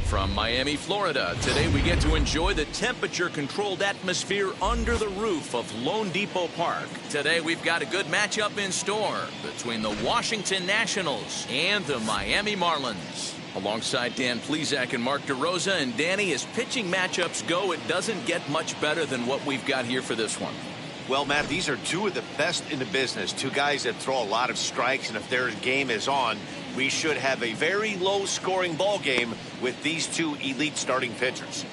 From Miami, Florida, today we get to enjoy the temperature-controlled atmosphere under the roof of Lone Depot Park. Today we've got a good matchup in store between the Washington Nationals and the Miami Marlins. Alongside Dan Plesac and Mark DeRosa, and Danny, as pitching matchups go, it doesn't get much better than what we've got here for this one. Well, Matt, these are two of the best in the business. Two guys that throw a lot of strikes, and if their game is on, we should have a very low-scoring ball game with these two elite starting pitchers.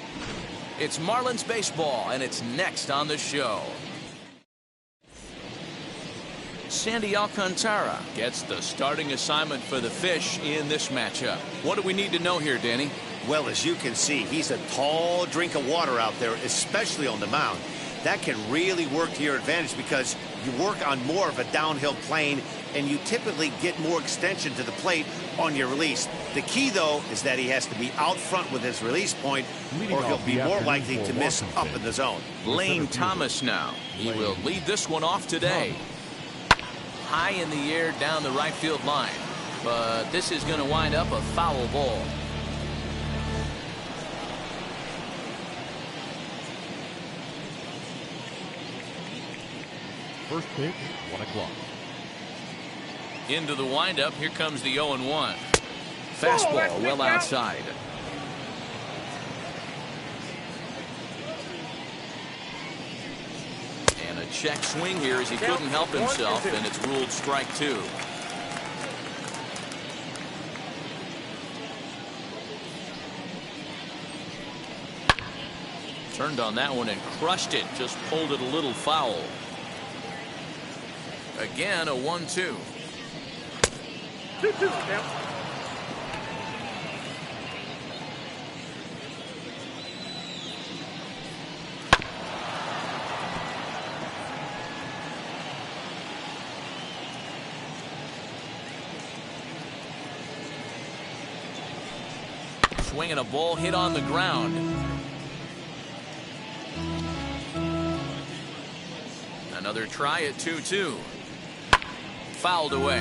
It's Marlins baseball, and it's next on the show. Sandy Alcantara gets the starting assignment for the Fish in this matchup. What do we need to know here, Danny? Well, as you can see, he's a tall drink of water out there, especially on the mound. That can really work to your advantage because you work on more of a downhill plane and you typically get more extension to the plate on your release. The key, though, is that he has to be out front with his release point or he'll be more likely to miss up in the zone. Lane Thomas now. He will lead this one off today. High in the air down the right field line. But this is going to wind up a foul ball. First pitch, 1 o'clock. Into the windup. Here comes the 0-1. Fastball well outside. And a check swing here as he couldn't help himself, and it's ruled strike 2. Turned on that one and crushed it. Just pulled it a little foul. Again, a 1-2. 2-2 now. Swinging a ball hit on the ground. Another try at 2-2. Fouled away.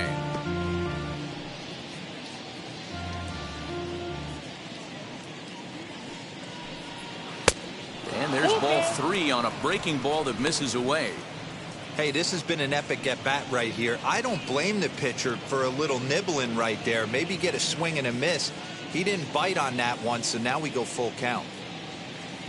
And there's ball 3 on a breaking ball that misses away. Hey, this has been an epic at-bat right here. I don't blame the pitcher for a little nibbling right there. Maybe get a swing and a miss. He didn't bite on that one, so now we go full count.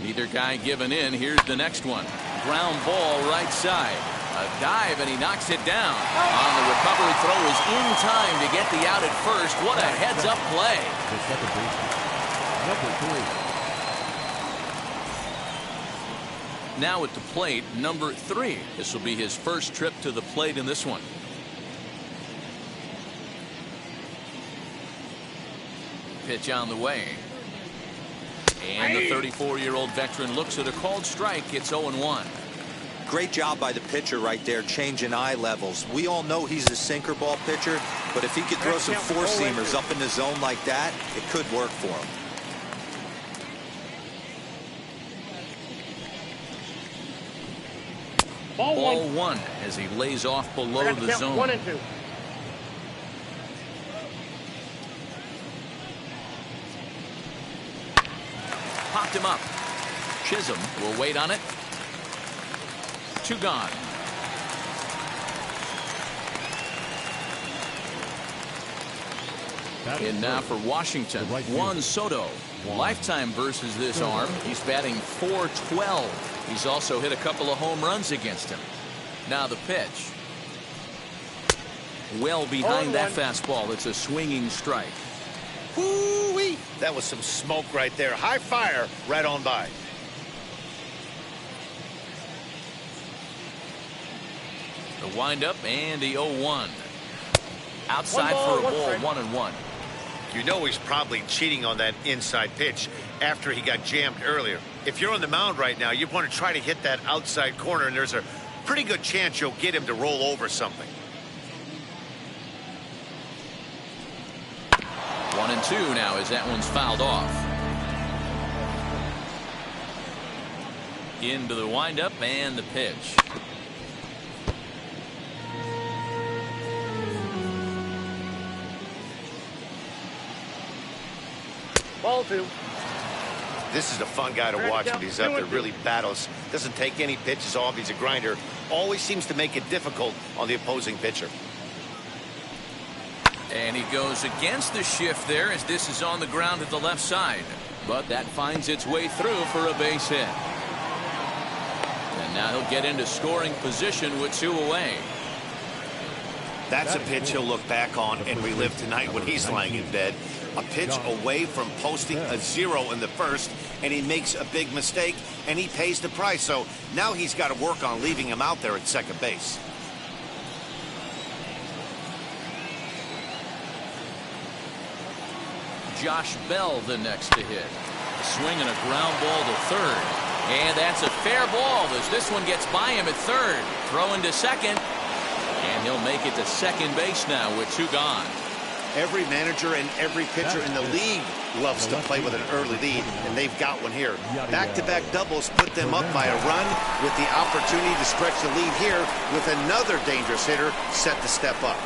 Neither guy giving in. Here's the next one. Ground ball right side. A dive, and he knocks it down. On the recovery throw is in time to get the out at first. What a heads-up play. The second baseman, number 3. Now at the plate, number 3. This will be his first trip to the plate in this one. Pitch on the way. And the 34-year-old veteran looks at a called strike. It's 0-1. Great job by the pitcher right there, changing eye levels. We all know he's a sinker ball pitcher, but if he could throw some four-seamers up in the zone like that, it could work for him. Ball 1 as he lays off below the zone. 1 and 2. Popped him up. Chisholm will wait on it. 2 gone. And now for Washington, Juan Soto. Lifetime versus this arm. He's batting .412. He's also hit a couple of home runs against him. Now the pitch. Well behind that fastball. It's a swinging strike. Woo-wee! That was some smoke right there. High fire right on by. The windup and the 0-1. Outside for a ball, 1-1. You know he's probably cheating on that inside pitch after he got jammed earlier. If you're on the mound right now, you want to try to hit that outside corner, and there's a pretty good chance you'll get him to roll over something. 1-2 now as that one's fouled off. Into the windup and the pitch. Ball 2. This is a fun guy to watch when he's up there. Really battles. Doesn't take any pitches off. He's a grinder. Always seems to make it difficult on the opposing pitcher. And he goes against the shift there as this is on the ground at the left side. But that finds its way through for a base hit. And now he'll get into scoring position with 2 away. That's a pitch he'll look back on and relive tonight when he's lying in bed. A pitch away from posting a 0 in the first, and he makes a big mistake, and he pays the price. So now he's got to work on leaving him out there at second base. Josh Bell the next to hit. Swinging a ground ball to third. And that's a fair ball as this one gets by him at third. Throwing to second. And he'll make it to second base now with 2 gone. Every manager and every pitcher in the league loves to play with an early lead, and they've got one here. Back-to-back doubles put them up by a run with the opportunity to stretch the lead here with another dangerous hitter set to step up.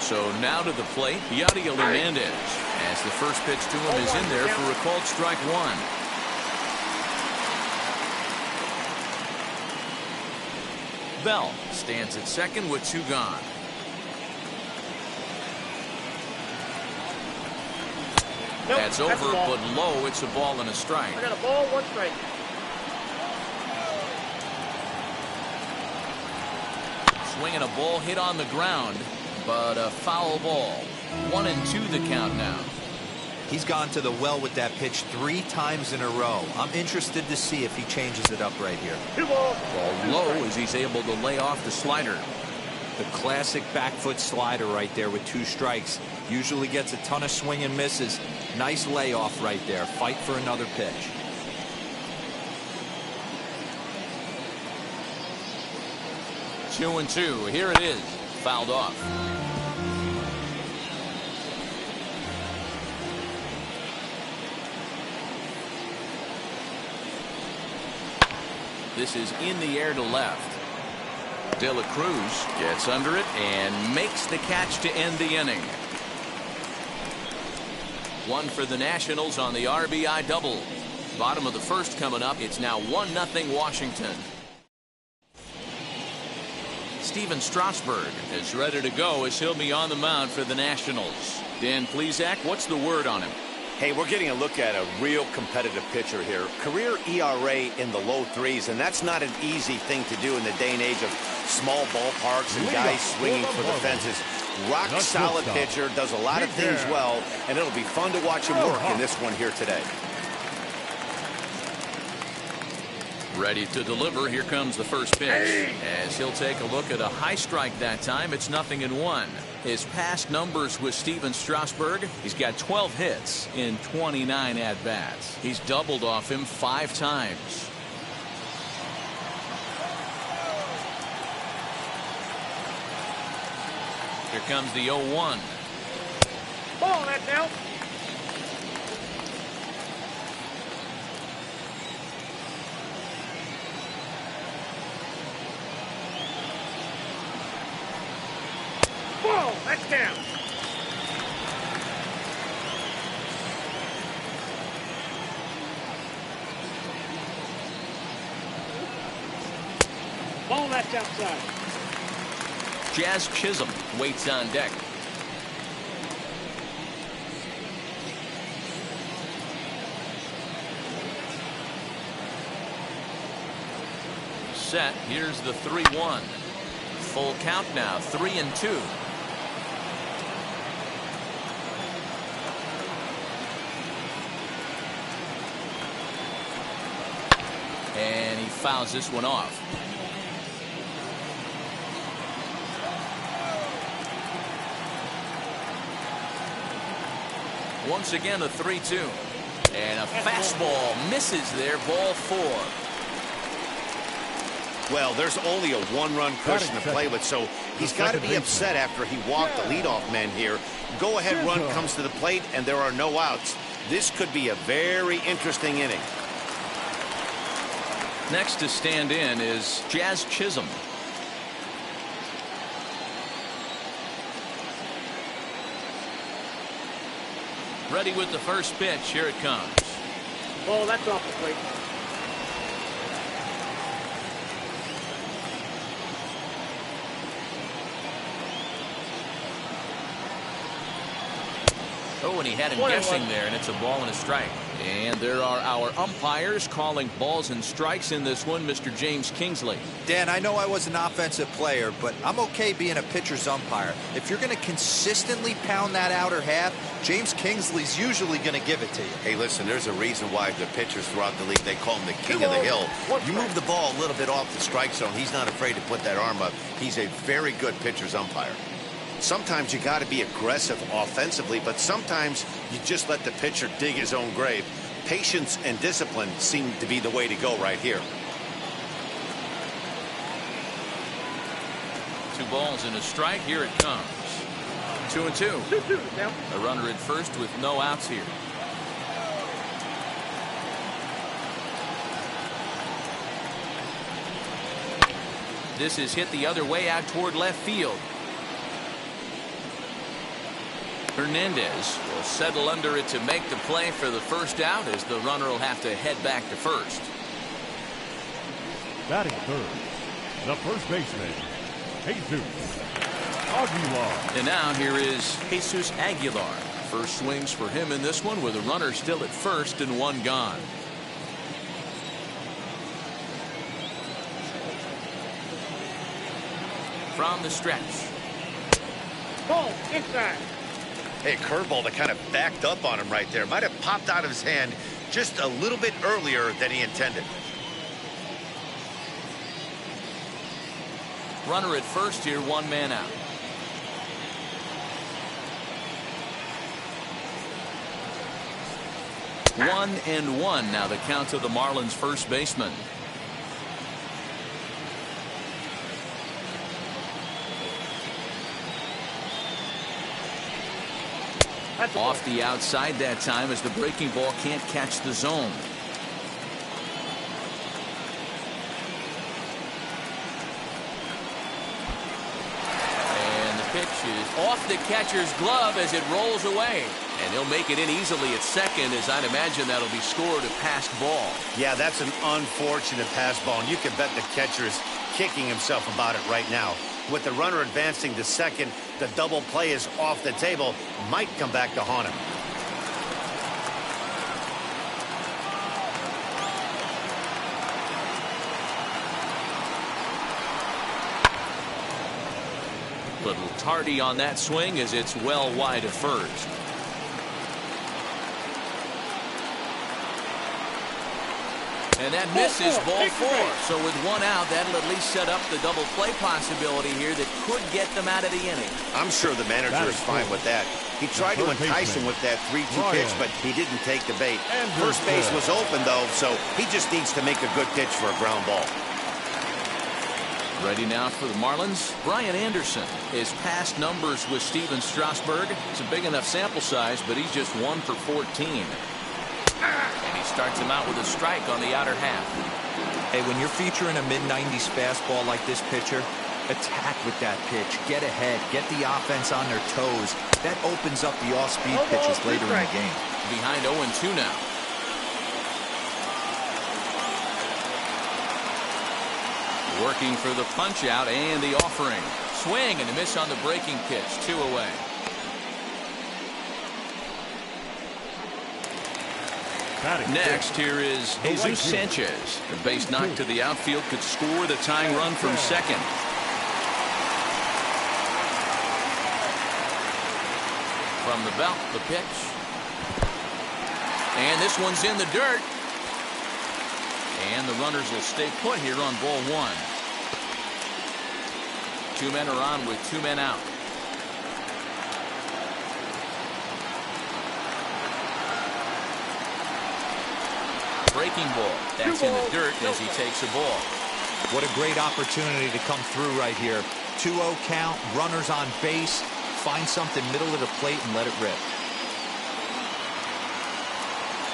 So now to the plate, Yadiel Hernandez, as the first pitch to him is in there for a called strike 1. Bell stands at second with 2 gone. Nope, that's over, but low. It's a ball and a strike. I got a ball, 1 strike. Swinging a ball hit on the ground, but a foul ball. 1-2 the count now. He's gone to the well with that pitch 3 times in a row. I'm interested to see if he changes it up right here. 2 balls. Ball low as he's able to lay off the slider. The classic back foot slider right there with 2 strikes. Usually gets a ton of swing and misses. Nice layoff right there. Fight for another pitch. Two and 2. Here it is. Fouled off. This is in the air to left. De La Cruz gets under it and makes the catch to end the inning. 1 for the Nationals on the RBI double. Bottom of the first coming up. It's now 1-0 Washington. Steven Strasburg is ready to go as he'll be on the mound for the Nationals. Dan Plesac, what's the word on him? Hey, we're getting a look at a real competitive pitcher here. Career ERA in the low 3s, and that's not an easy thing to do in the day and age of small ballparks and guys swinging for the fences. Rock solid pitcher, does a lot of things well, and it'll be fun to watch him work in this one here today. Ready to deliver. Here comes the first pitch. As he'll take a look at a high strike that time. It's 0-1. His past numbers with Steven Strasburg, he's got 12 hits in 29 at-bats. He's doubled off him 5 times. Here comes the 0-1. Ball that now. Ball, that's down. Ball, that's outside. Jazz Chisholm waits on deck. Set. Here's the 3-1. Full count now. 3-2. And he fouls this one off. Once again, a 3-2. And a fastball misses there, ball 4. Well, there's only a one-run cushion to play with, so he's got to be upset after he walked the leadoff man here. Go-ahead run comes to the plate, and there are no outs. This could be a very interesting inning. Next to stand in is Jazz Chisholm. Ready with the first pitch. Here it comes. Oh, that's off the plate. Oh, and he had him guessing there, and it's a ball and a strike. And there are our umpires calling balls and strikes in this one, Mr. James Kingsley. Dan, I know I was an offensive player, but I'm okay being a pitcher's umpire. If you're going to consistently pound that outer half, James Kingsley's usually going to give it to you. Hey, listen, there's a reason why the pitchers throughout the league, they call him the king of the hill. You move the ball a little bit off the strike zone, he's not afraid to put that arm up. He's a very good pitcher's umpire. Sometimes you got to be aggressive offensively, but sometimes you just let the pitcher dig his own grave. Patience and discipline seem to be the way to go right here. 2 balls and a strike. Here it comes. 2-2. 2-2 now. A runner at first with no outs here. This is hit the other way out toward left field. Hernandez will settle under it to make the play for the first out, as the runner will have to head back to first. Batting third, the first baseman, Jesus Aguilar. And now here is Jesus Aguilar. First swings for him in this one, with a runner still at first and 1 gone. From the stretch. Ball inside. Hey, curveball that kind of backed up on him right there. Might have popped out of his hand just a little bit earlier than he intended. Runner at first here, 1 man out. One and one now the count to the Marlins first baseman. Off the outside that time, as the breaking ball can't catch the zone. And the pitch is off the catcher's glove as it rolls away. And he'll make it in easily at second, as I'd imagine that'll be scored a passed ball. Yeah, that's an unfortunate pass ball, and you can bet the catcher is kicking himself about it right now. With the runner advancing to second, the double play is off the table. Might come back to haunt him. Little tardy on that swing, as it's well wide of first. And that misses ball 4. So with 1 out, that'll at least set up the double play possibility here that could get them out of the inning. I'm sure the manager is fine with that. He tried to entice him with that 3-2 pitch, but he didn't take the bait. First base was open, though, so he just needs to make a good pitch for a ground ball. Ready now for the Marlins, Brian Anderson. His past numbers with Steven Strasburg, it's a big enough sample size, but he's just 1 for 14. And he starts him out with a strike on the outer half. Hey, when you're featuring a mid-90s fastball like this pitcher, attack with that pitch. Get ahead. Get the offense on their toes. That opens up the off-speed pitches later in the game. Behind 0-2 now. Working for the punch-out and the offering. Swing and a miss on the breaking pitch. 2 away. Next, here is Jesus Sanchez. A base knock to the outfield could score the tying run from second. From the belt, the pitch. And this one's in the dirt. And the runners will stay put here on ball one. Two men are on with two men out. Breaking ball. That's in the dirt as he takes a ball. What a great opportunity to come through right here. 2-0 count, runners on base. Find something middle of the plate and let it rip.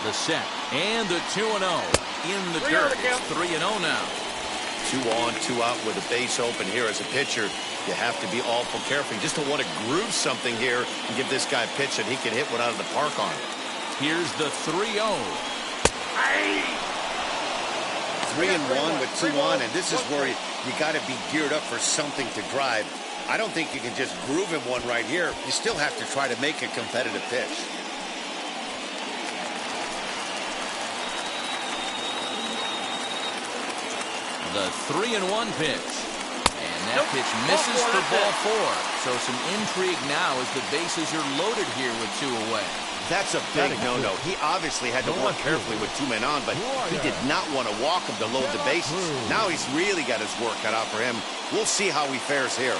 The set and the 2-0 in the dirt. It's 3-0 now. 2 on, 2 out with a base open here. As a pitcher, you have to be awful careful. You just don't want to groove something here and give this guy a pitch that he can hit one out of the park on. Here's the 3-0. 3-1 with 2 on, and this is where you got to be geared up for something to drive. I don't think you can just groove him one right here. You still have to try to make a competitive pitch. The 3-1 pitch. And that pitch misses for ball 4. So some intrigue now as the bases are loaded here with 2 away. That's a big no-no. He obviously had to work carefully with 2 men on, but he did not want to walk him to load the bases. Now he's really got his work cut out for him. We'll see how he fares here.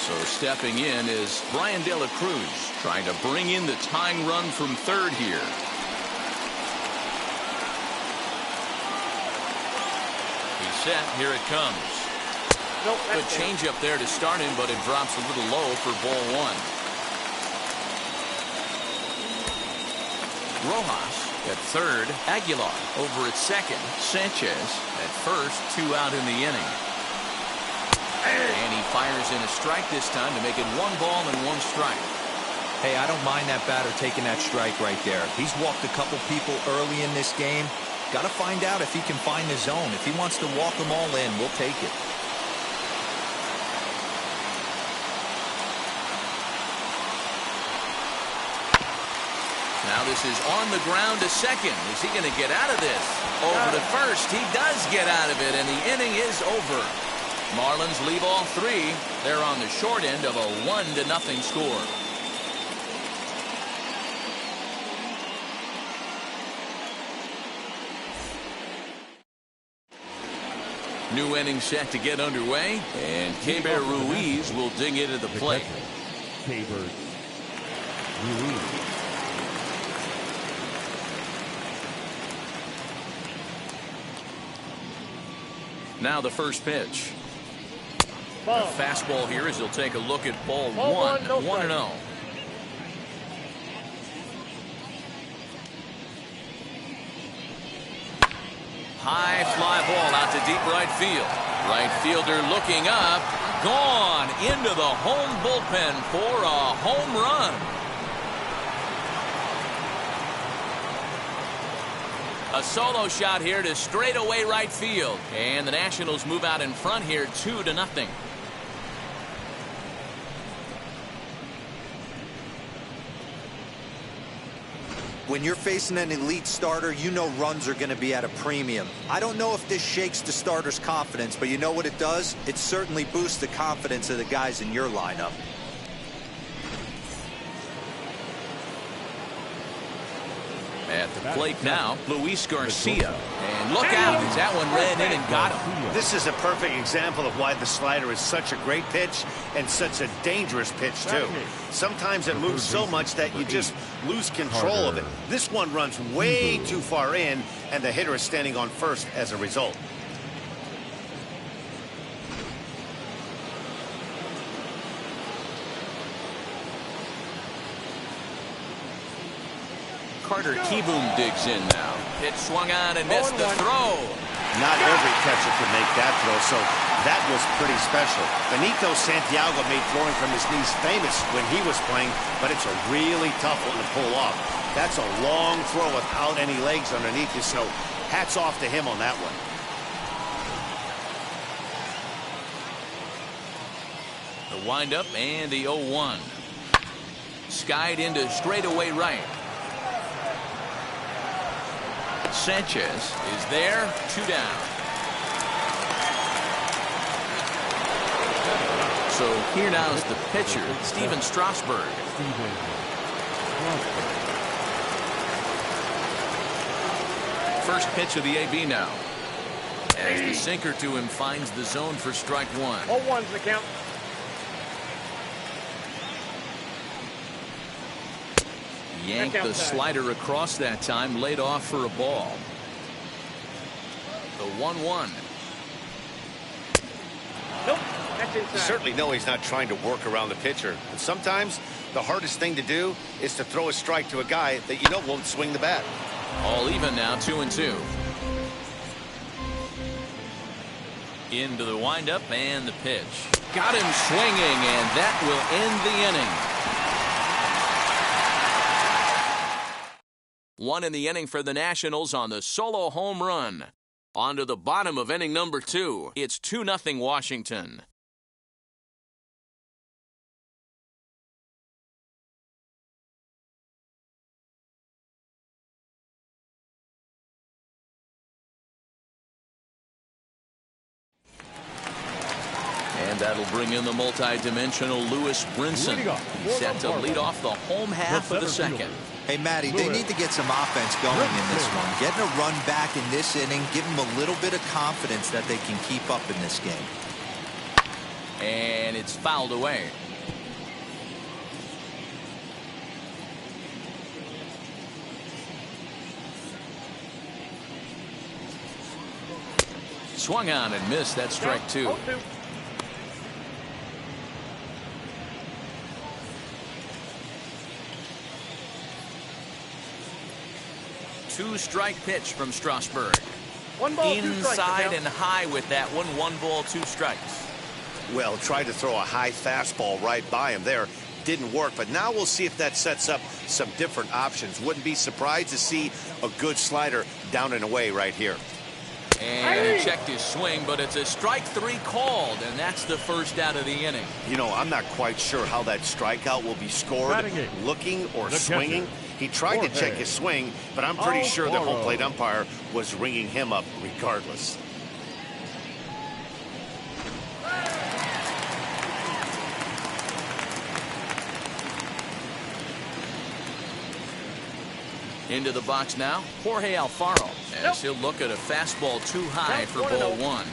So stepping in is Brian De La Cruz, trying to bring in the tying run from third here. He's set. Here it comes. Good changeup there to start him, but it drops a little low for ball 1. Rojas at third, Aguilar over at second, Sanchez at first, 2 out in the inning. And he fires in a strike this time to make it 1 ball and 1 strike. Hey, I don't mind that batter taking that strike right there. He's walked a couple people early in this game. Got to find out if he can find the zone. If he wants to walk them all in, we'll take it. Now this is on the ground to second. Is he going to get out of this? Over to first. He does get out of it, and the inning is over. Marlins leave all 3. They're on the short end of a 1-0 score. New inning set to get underway, and Keber Ruiz will dig into the plate. Keber Ruiz. Now the first pitch. A fastball here as he'll take a look at ball 1. 1-0. High fly ball out to deep right field. Right fielder looking up. Gone into the home bullpen for a home run. A solo shot here to straightaway right field. And the Nationals move out in front here 2-0. When you're facing an elite starter, you know runs are going to be at a premium. I don't know if this shakes the starter's confidence, but you know what it does? It certainly boosts the confidence of the guys in your lineup. At the plate now, Luis Garcia. And look out, as that one ran in and got him. This is a perfect example of why the slider is such a great pitch and such a dangerous pitch, too. Sometimes it moves so much that you just lose control of it. This one runs way too far in, and the hitter is standing on first as a result. Carter Kieboom digs in now. Pitch swung on and missed the throw. Not every catcher can make that throw, so that was pretty special. Benito Santiago made throwing from his knees famous when he was playing, but it's a really tough one to pull off. That's a long throw without any legs underneath you, so hats off to him on that one. The windup and the 0-1. Skied into straightaway right. Sanchez is there, 2 down. So here now is the pitcher, Steven Strasburg. First pitch of the AB now. As the sinker to him finds the zone for strike one. 0-1's the count. Yanked the slider across that time, laid off for a ball. The 1-1. Nope, that's inside. You certainly know he's not trying to work around the pitcher. But sometimes the hardest thing to do is to throw a strike to a guy that you know won't swing the bat. All even now, 2-2. Into the windup and the pitch. Got him swinging, and that will end the inning. One in the inning for the Nationals on the solo home run. On to the bottom of inning number 2. It's 2-0 Washington. And that'll bring in the multi-dimensional Lewis Brinson. He's set to lead off the home half of the second. Hey, Matty, they need to get some offense going in this one. Getting a run back in this inning, give them a little bit of confidence that they can keep up in this game. And it's fouled away. Swung on and missed. That's strike 2. 0-2. Two-strike pitch from Strasburg. 1 ball, 2 strikes. Inside and high with that one. 1 ball, 2 strikes. Well, tried to throw a high fastball right by him there. Didn't work, but now we'll see if that sets up some different options. Wouldn't be surprised to see a good slider down and away right here. And he checked his swing, but it's a strike 3 called, and that's the first out of the inning. You know, I'm not quite sure how that strikeout will be scored, looking or swinging. He tried to check his swing, but I'm pretty sure the home plate umpire was ringing him up regardless. Into the box now, Jorge Alfaro, as he'll look at a fastball too high for ball 1.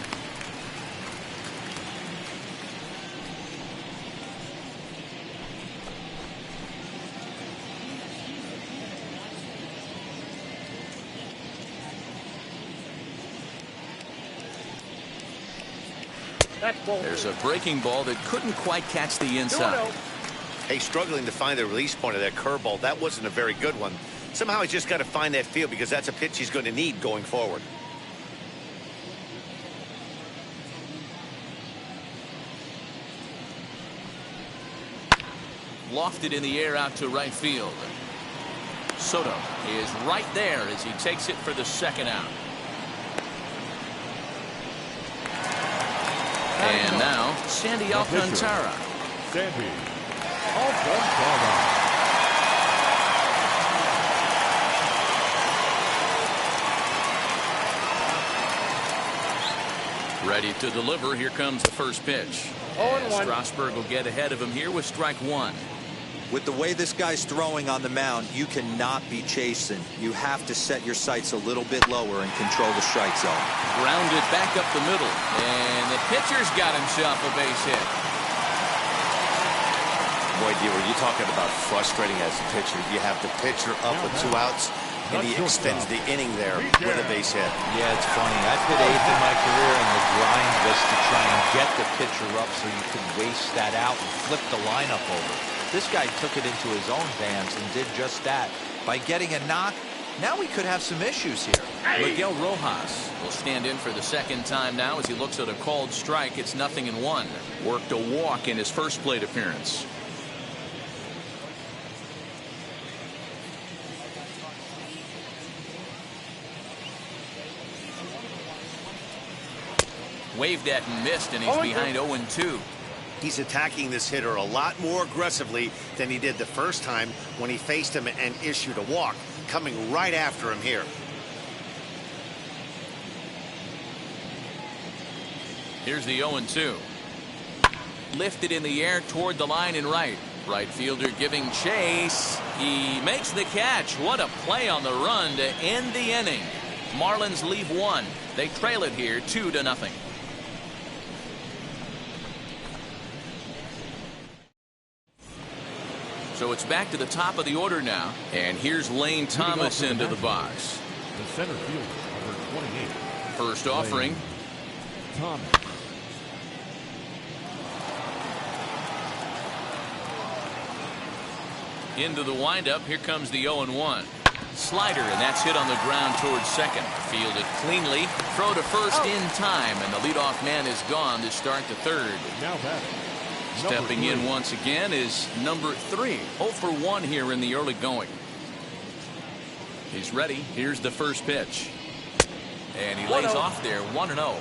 There's a breaking ball that couldn't quite catch the inside. Hey, struggling to find the release point of that curveball. That wasn't a very good one. Somehow he's just got to find that feel because that's a pitch he's going to need going forward. Lofted in the air out to right field. Soto is right there as he takes it for the second out. And now, Sandy Alcantara. Sandy Alcantara. Ready to deliver. Here comes the first pitch. And Strasburg will get ahead of him here with strike 1. With the way this guy's throwing on the mound, you cannot be chasing. You have to set your sights a little bit lower and control the strike zone. Grounded back up the middle, and the pitcher's got himself a base hit. Boy, D, were you talking about frustrating as a pitcher? You have the pitcher up with 2 outs, and he extends the inning there with a base hit. Yeah, it's funny. I've hit 8th in my career, and the grind was to try and get the pitcher up so you could waste that out and flip the lineup over. This guy took it into his own hands and did just that. By getting a knock, now we could have some issues here. Miguel Rojas will stand in for the second time now as he looks at a called strike. It's 0-1. Worked a walk in his first plate appearance. Waved at and missed, and he's behind 0-2. He's attacking this hitter a lot more aggressively than he did the first time when he faced him and issued a walk. Coming right after him here. Here's the 0-2. Lifted in the air toward the line and right. Right fielder giving chase. He makes the catch. What a play on the run to end the inning. Marlins leave one. They trail it here 2-0. So it's back to the top of the order now. And here's Lane Thomas into the box. The center fielder, number 28. First offering. Thomas. Into the windup. Here comes the 0-1. Slider, and that's hit on the ground towards second. Fielded cleanly. Throw to first in time, and the leadoff man is gone to start the third. Now batting. Stepping in once again is number 3. 0 for 1 here in the early going. He's ready. Here's the first pitch. And he lays off there 1-0.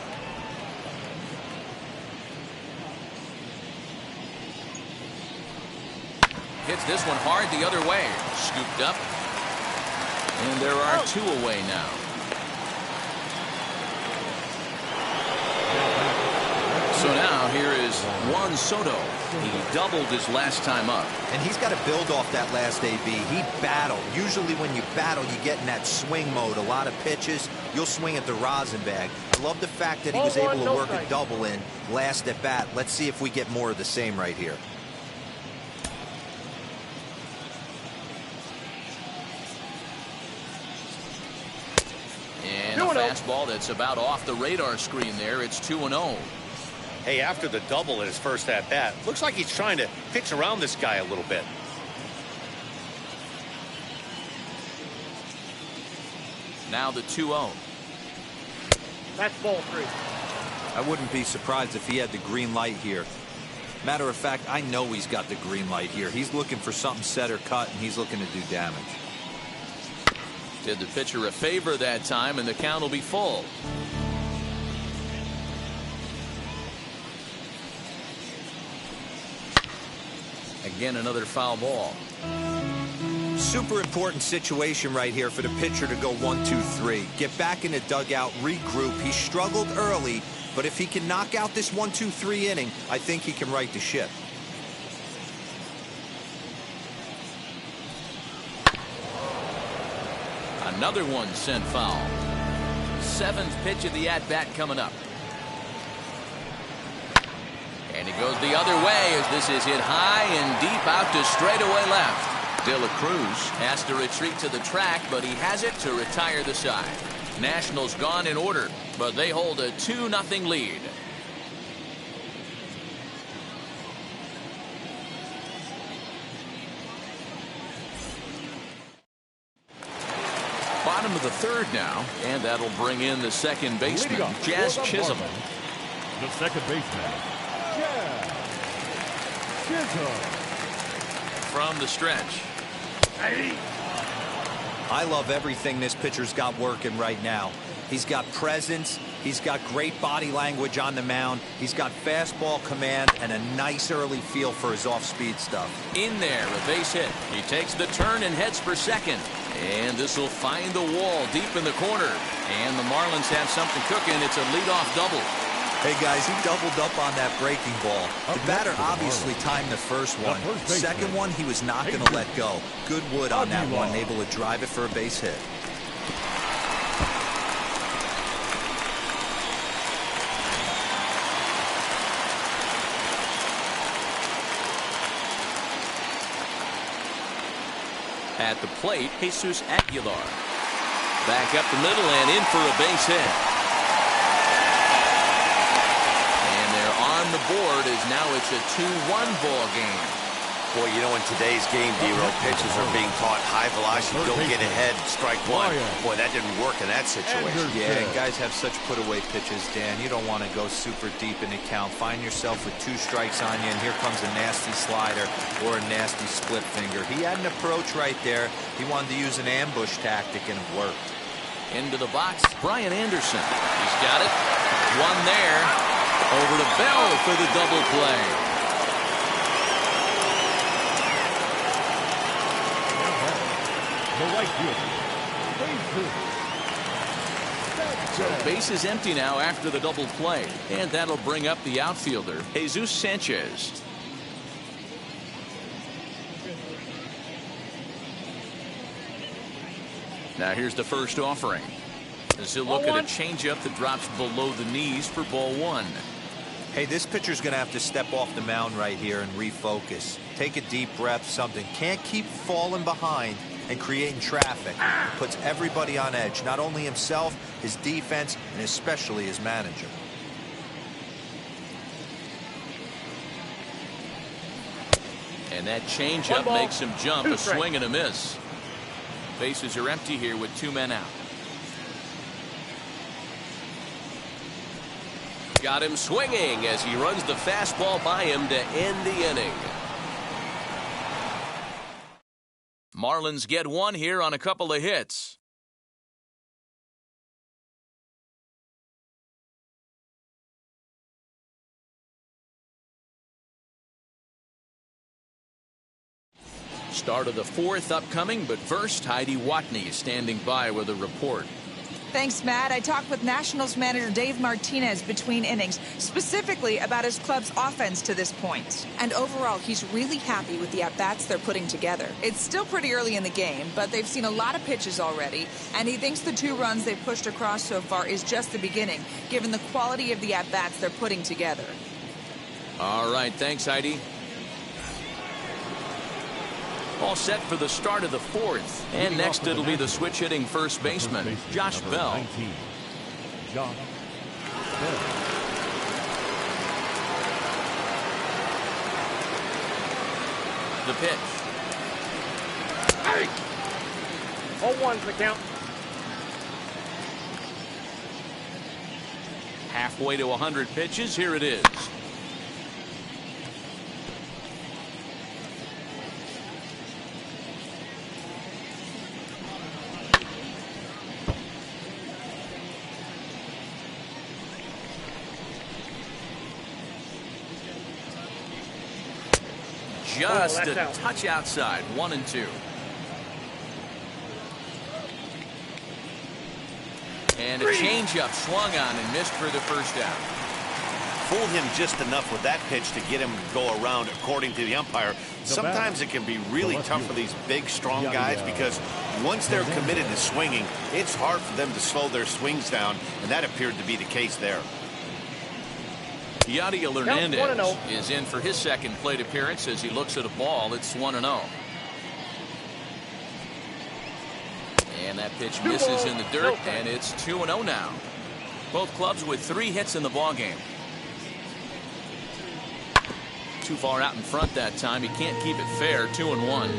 Hits this one hard the other way. Scooped up. And there are 2 away now. So now here is Juan Soto. He doubled his last time up. And he's got to build off that last AB. He battled. Usually when you battle, you get in that swing mode. A lot of pitches, you'll swing at the rosin bag. I love the fact that he was able to work a double in last at bat. Let's see if we get more of the same right here. And a fastball that's about off the radar screen there. It's 2-0. Hey, after the double in his first at-bat, looks like he's trying to pitch around this guy a little bit. Now the 2-0. That's ball 3. I wouldn't be surprised if he had the green light here. Matter of fact, I know he's got the green light here. He's looking for something set or cut, and he's looking to do damage. Did the pitcher a favor that time, and the count will be full. Again, another foul ball. Super important situation right here for the pitcher to go 1-2-3. Get back in the dugout, regroup. He struggled early, but if he can knock out this 1-2-3 inning, I think he can right the ship. Another one sent foul. 7th pitch of the at-bat coming up. And he goes the other way as this is hit high and deep out to straightaway left. De La Cruz has to retreat to the track, but he has it to retire the side. Nationals gone in order, but they hold a 2-0 lead. Bottom of the third now, and that'll bring in the second baseman, Jazz Chisholm. The second baseman, Jazz Chisholm. From the stretch. I love everything this pitcher's got working right now. He's got presence. He's got great body language on the mound. He's got fastball command and a nice early feel for his off-speed stuff. In there, a base hit. He takes the turn and heads for second. And this will find the wall deep in the corner. And the Marlins have something cooking. It's a leadoff double. Hey, guys, he doubled up on that breaking ball. The batter obviously timed the first one. Second one, he was not going to let go. Good wood on that one, able to drive it for a base hit. At the plate, Jesus Aguilar. Back up the middle and in for a base hit. And they're on the board as now it's a 2-1 ball game. Boy, you know, in today's game, D-Row, pitches are being taught high velocity, don't get ahead, strike one. Boy, that didn't work in that situation. Yeah, and guys have such put-away pitches, Dan. You don't want to go super deep in the count. Find yourself with 2 strikes on you, and here comes a nasty slider or a nasty split finger. He had an approach right there. He wanted to use an ambush tactic, and it worked. Into the box, Brian Anderson. He's got it. One there. Over to Bell for the double play. The right fielder, So base is empty now after the double play. And that'll bring up the outfielder, Jesus Sanchez. Now here's the first offering. As he'll look at a changeup that drops below the knees for ball one. Hey, this pitcher's going to have to step off the mound right here and refocus. Take a deep breath, something. Can't keep falling behind and creating traffic. It puts everybody on edge, not only himself, his defense, and especially his manager. And that changeup makes him jump. A swing and a miss. Bases are empty here with 2 men out. Got him swinging as he runs the fastball by him to end the inning. Marlins get one here on a couple of hits. Start of the 4th upcoming, but first, Heidi Watney standing by with a report. Thanks, Matt. I talked with Nationals manager Dave Martinez between innings, specifically about his club's offense to this point. And overall, he's really happy with the at-bats they're putting together. It's still pretty early in the game, but they've seen a lot of pitches already, and he thinks the 2 runs they've pushed across so far is just the beginning, given the quality of the at-bats they're putting together. All right, thanks, Heidi. All set for the start of the 4th. And next it'll be the switch hitting first baseman, Josh Bell. 19, Josh Bell. The pitch. 0-1's the count. Halfway to 100 pitches. Here it is. Just a touch outside. 1-2. And a changeup swung on and missed for the first out. Fooled him just enough with that pitch to get him to go around, according to the umpire. Sometimes it can be really tough for these big, strong guys because once they're committed to swinging, it's hard for them to slow their swings down, and that appeared to be the case there. Yadier Hernandez is in for his second plate appearance as he looks at a ball. It's 1-0. And that pitch misses in the dirt, and it's 2-0 now. Both clubs with 3 hits in the ballgame. Too far out in front that time. He can't keep it fair. 2-1.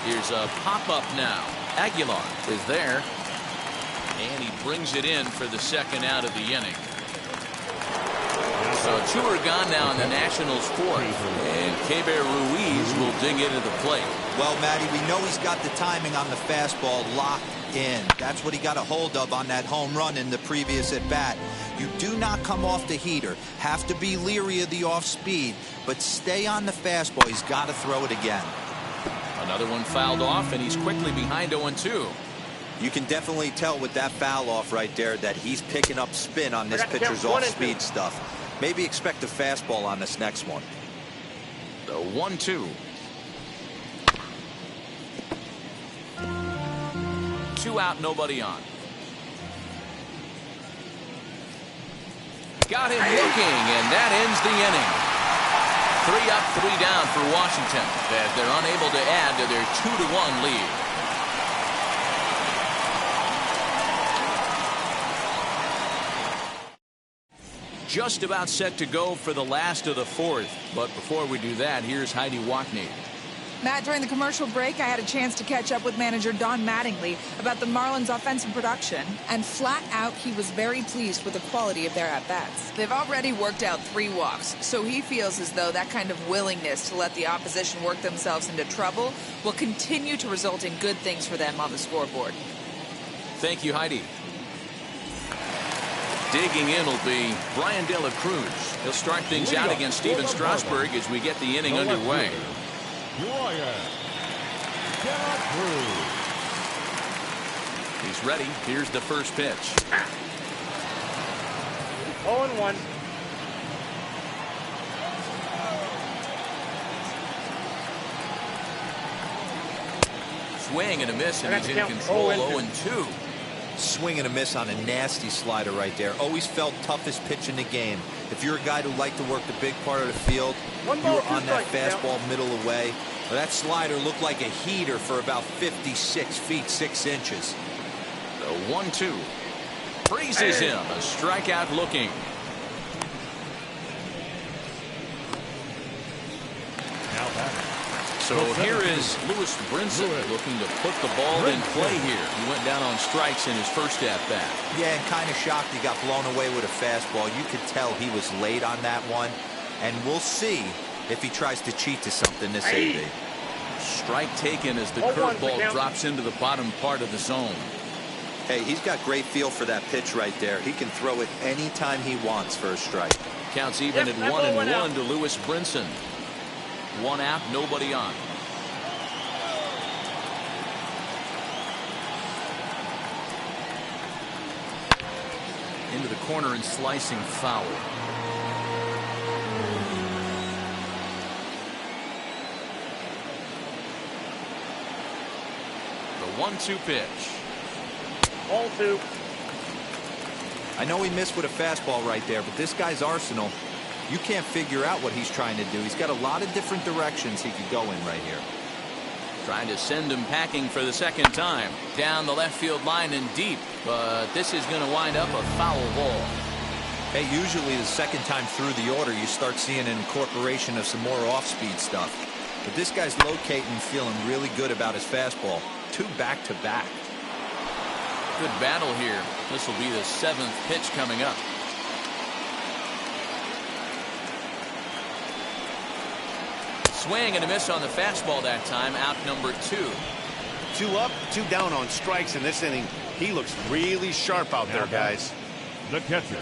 Here's a pop-up now. Aguilar is there. And he brings it in for the second out of the inning. So 2 are gone now in the Nationals' 4th. And Keber Ruiz will dig into the plate. Well, Matty, we know he's got the timing on the fastball locked in. That's what he got a hold of on that home run in the previous at-bat. You do not come off the heater. Have to be leery of the off-speed, but stay on the fastball. He's got to throw it again. Another one fouled off, and he's quickly behind 0-2. You can definitely tell with that foul off right there that he's picking up spin on this pitcher's off-speed stuff. Maybe expect a fastball on this next one. The 1-2. 2 out, nobody on. Got him looking, and that ends the inning. 3 up, 3 down for Washington as they're unable to add to their 2-1 lead. Just about set to go for the last of the 4th. But before we do that, here's Heidi Watney. Matt, during the commercial break, I had a chance to catch up with manager Don Mattingly about the Marlins' offensive production, and flat out, he was very pleased with the quality of their at-bats. They've already worked out 3 walks, so he feels as though that kind of willingness to let the opposition work themselves into trouble will continue to result in good things for them on the scoreboard. Thank you, Heidi. Digging in will be Brian De La Cruz. He'll start things out against Steven Strasburg as we get the inning underway. He's ready. Here's the first pitch. 0-1. swing and a miss, and That's he's in count. control. 0-2. 0-2. Swing and a miss on a nasty slider right there. Always felt toughest pitch in the game. If you're a guy who liked to work the big part of the field, One you ball, were two on that strikes, fastball middle away. But that slider looked like a heater for about 56 feet 6 inches. The 1-2. Freezes him. A strikeout looking. Now batting. So here is Lewis Brinson looking to put the ball in play here. He went down on strikes in his first at-bat. Yeah, and kind of shocked he got blown away with a fastball. You could tell he was late on that one. And we'll see if he tries to cheat to something this AB. Strike taken as the 0-1 curveball count. drops into the bottom part of the zone. Hey, he's got great feel for that pitch right there. He can throw it anytime he wants for a strike. Counts even Yep, at that ball went 1-1 out. to Lewis Brinson. 1 out, nobody on. Into the corner and slicing foul. The 1-2 pitch. Ball 2. I know he missed with a fastball right there, but this guy's arsenal, you can't figure out what he's trying to do. He's got a lot of different directions he could go in right here. Trying to send him packing for the second time. Down the left field line and deep. But this is going to wind up a foul ball. Hey, usually the second time through the order, you start seeing an incorporation of some more off-speed stuff. But this guy's locating and feeling really good about his fastball. 2 back-to-back. Good battle here. This will be the 7th pitch coming up. Swing and a miss on the fastball that time. Out number 2. 2 up, 2 down on strikes in this inning. He looks really sharp out there, guys. The catcher,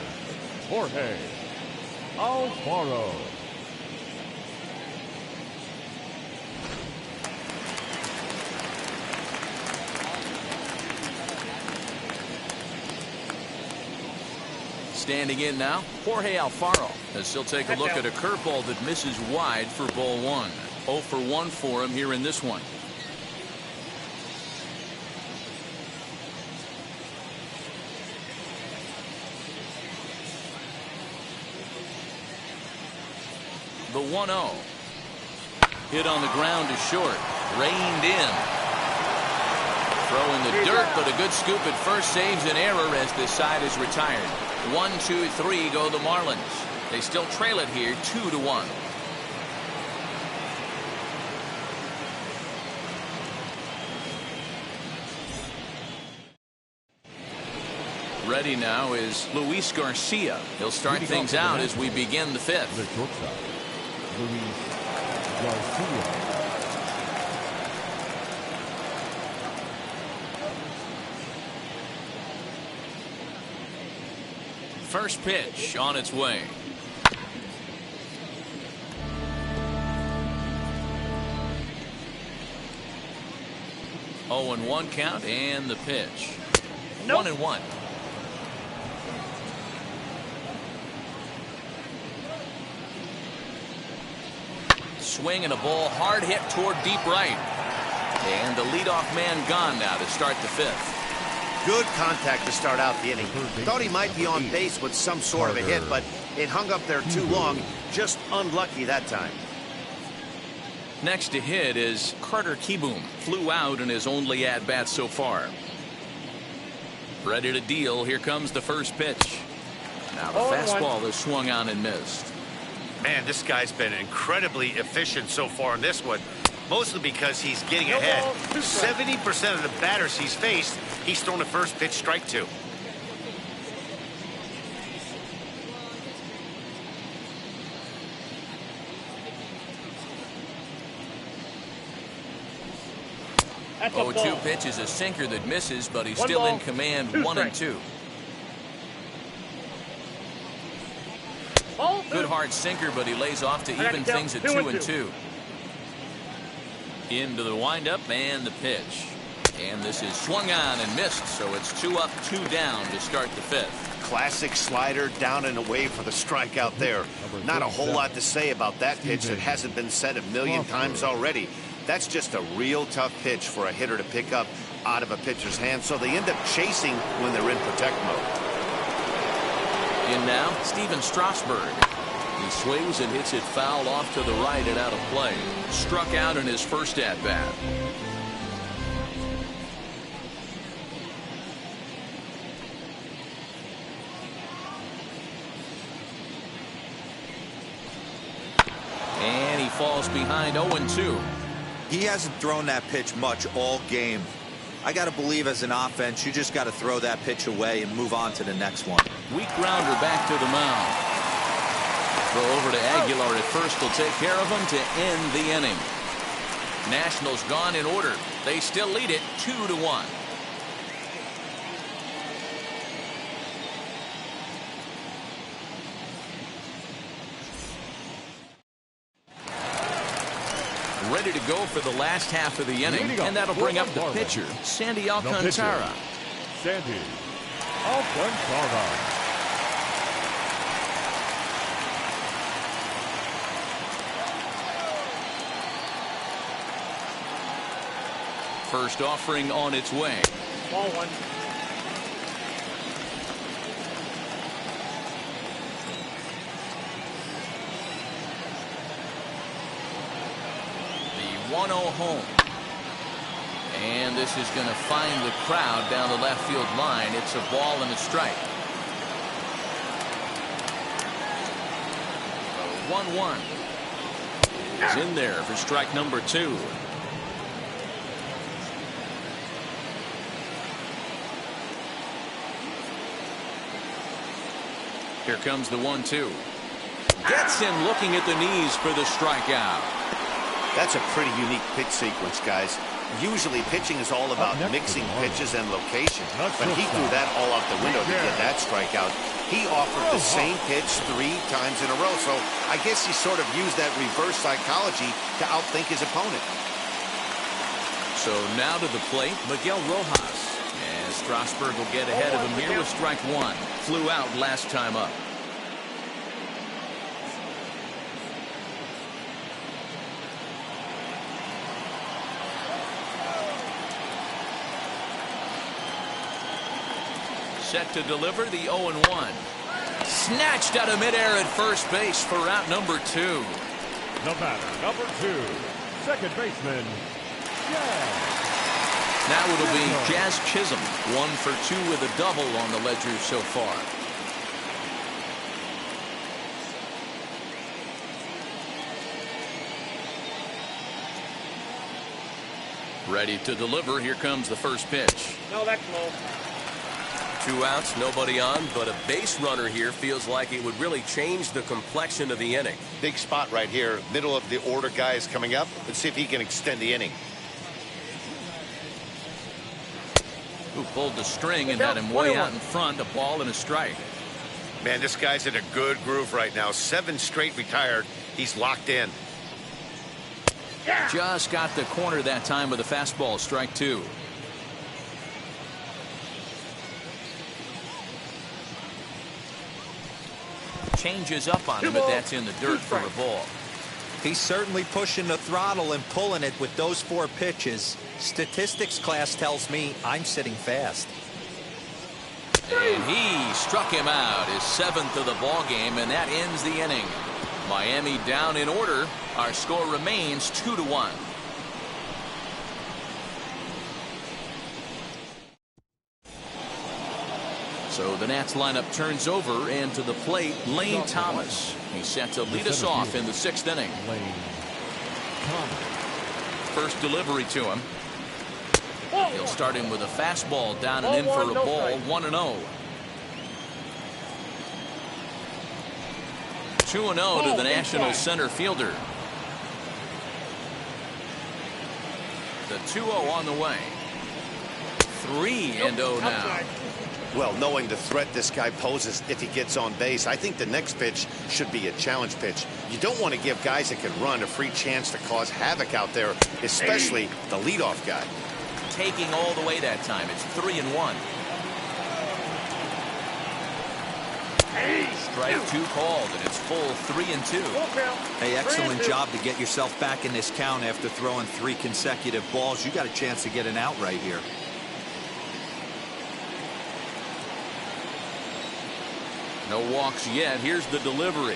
Jorge Alfaro. Standing in now, Jorge Alfaro, as he'll take a look at a curveball that misses wide for ball 1. 0 for 1 for him here in this one. The 1-0. Hit on the ground to short. Reined in. Throw in the dirt, but a good scoop at first saves an error as this side is retired. 1, 2, 3 go the Marlins. They still trail it here 2-1. Ready now is Luis Garcia. He'll start things out as we begin the 5th. The shortstop, Luis Garcia. First pitch on its way. Oh, and 1 count and the pitch. Nope. 1-1. Swing and a ball hard hit toward deep right. And the leadoff man gone now to start the 5th. Good contact to start out the inning. Thought he might be on base with some sort of a hit, but it hung up there too long. Just unlucky that time. Next to hit is Carter Kieboom. Flew out in his only at-bat so far. Ready to deal. Here comes the first pitch. Now the 0-1. fastball is swung on and missed. Man, this guy's been incredibly efficient so far in this one. Mostly because he's getting ahead. 70% of the batters he's faced, he's thrown the first pitch strike to. That's a 0-2 ball. pitch is a sinker that misses, but he's 1 still in ball, command. 2 1 and strikes. 2. Ball 2. Good hard sinker, but he lays off to I got even to count. things at 2 2 and and 2. 2. Into the windup and the pitch. And this is swung on and missed, so it's 2 up, 2 down to start the 5th. Classic slider down and away for the strikeout there. Not a whole lot to say about that pitch that hasn't been said a million times already. That's just a real tough pitch for a hitter to pick up out of a pitcher's hand, so they end up chasing when they're in protect mode. In now, Steven Strasburg. He swings and hits it foul off to the right and out of play. Struck out in his first at-bat. And he falls behind 0-2. He hasn't thrown that pitch much all game. I got to believe as an offense, you just got to throw that pitch away and move on to the next one. Weak grounder back to the mound. Throw over to Aguilar at first will take care of him to end the inning. Nationals gone in order. They still lead it 2-1. Ready to go for the last half of the inning, and that'll bring up the pitcher, Sandy Alcantara. Sandy Alcantara. First offering on its way. Ball one. The 1-0 home. And this is going to find the crowd down the left field line. It's a ball and a strike. 1-1. Is in there for strike number 2. Here comes the 1-2. Gets him looking at the knees for the strikeout. That's a pretty unique pitch sequence, guys. Usually pitching is all about mixing pitches and location, but he threw that all out the window to get that strikeout. He offered the same pitch 3 times in a row, so I guess he sort of used that reverse psychology to outthink his opponent. So now to the plate, Miguel Rojas. And Strasburg will get ahead of him here with strike 1. Flew out last time up. Set to deliver the 0-1. Snatched out of midair at first base for out number 2. The batter, number 2, second baseman, Now it'll be Jazz Chisholm, 1 for 2 with a double on the ledger so far. Ready to deliver. Here comes the first pitch. No, that's low. 2 outs, nobody on, but a base runner here feels like it would really change the complexion of the inning. Big spot right here. Middle of the order guy is coming up. Let's see if he can extend the inning. Who pulled the string and had him way out in front. A ball and a strike. Man, this guy's in a good groove right now. 7 straight retired. He's locked in. Just got the corner that time with a fastball. Strike 2. Changes up on him, but that's in the dirt for a ball. He's certainly pushing the throttle and pulling it with those 4 pitches. Statistics class tells me I'm sitting fast. And he struck him out, his 7th of the ball game, and that ends the inning. Miami down in order. Our score remains 2-1. So the Nats lineup turns over, and to the plate, Lane Thomas. He's set to lead us off in the 6th inning. First delivery to him. He'll start him with a fastball down and in for a ball. 1-0. 2-0 to the National center fielder. The 2-0 on the way. 3-0 now. Well, knowing the threat this guy poses if he gets on base, I think the next pitch should be a challenge pitch. You don't want to give guys that can run a free chance to cause havoc out there, especially the leadoff guy. Taking all the way that time. It's 3-1. Strike two called, and it's full 3-2. Hey, excellent job to get yourself back in this count after throwing 3 consecutive balls. You got a chance to get an out right here. No walks yet. Here's the delivery.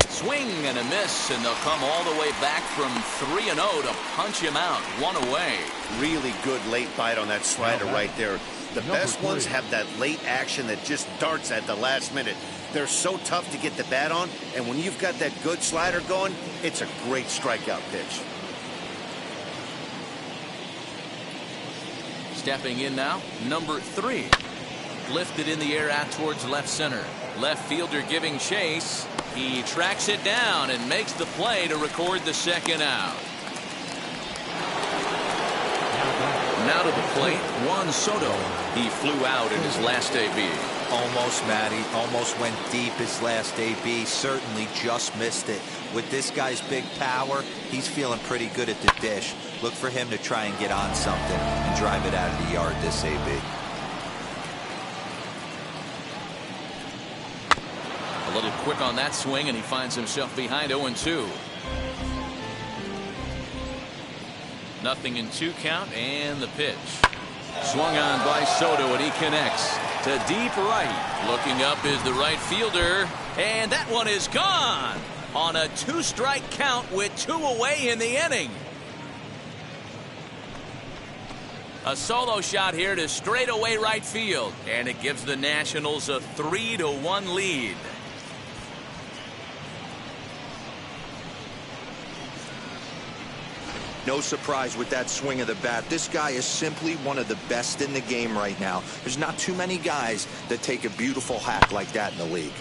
Swing and a miss, and they'll come all the way back from 3-0 to punch him out. 1 away. Really good late bite on that slider right there. The best ones have that late action that just darts at the last minute. They're so tough to get the bat on, and when you've got that good slider going, it's a great strikeout pitch. Stepping in now, number 3. Lifted in the air out towards left center. Left fielder giving chase. He tracks it down and makes the play to record the second out. Now to the plate, Juan Soto. He flew out in his last AB. Almost, Matty. Almost went deep his last AB. Certainly just missed it. With this guy's big power, he's feeling pretty good at the dish. Look for him to try and get on something and drive it out of the yard this AB. A little quick on that swing, and he finds himself behind 0-2. Nothing in 2 count, and the pitch. Swung on by Soto, and he connects to deep right. Looking up is the right fielder, and that one is gone on a 2-strike count with 2 away in the inning. A solo shot here to straightaway right field, and it gives the Nationals a 3-1 lead. No surprise with that swing of the bat. This guy is simply one of the best in the game right now. There's not too many guys that take a beautiful hack like that in the league.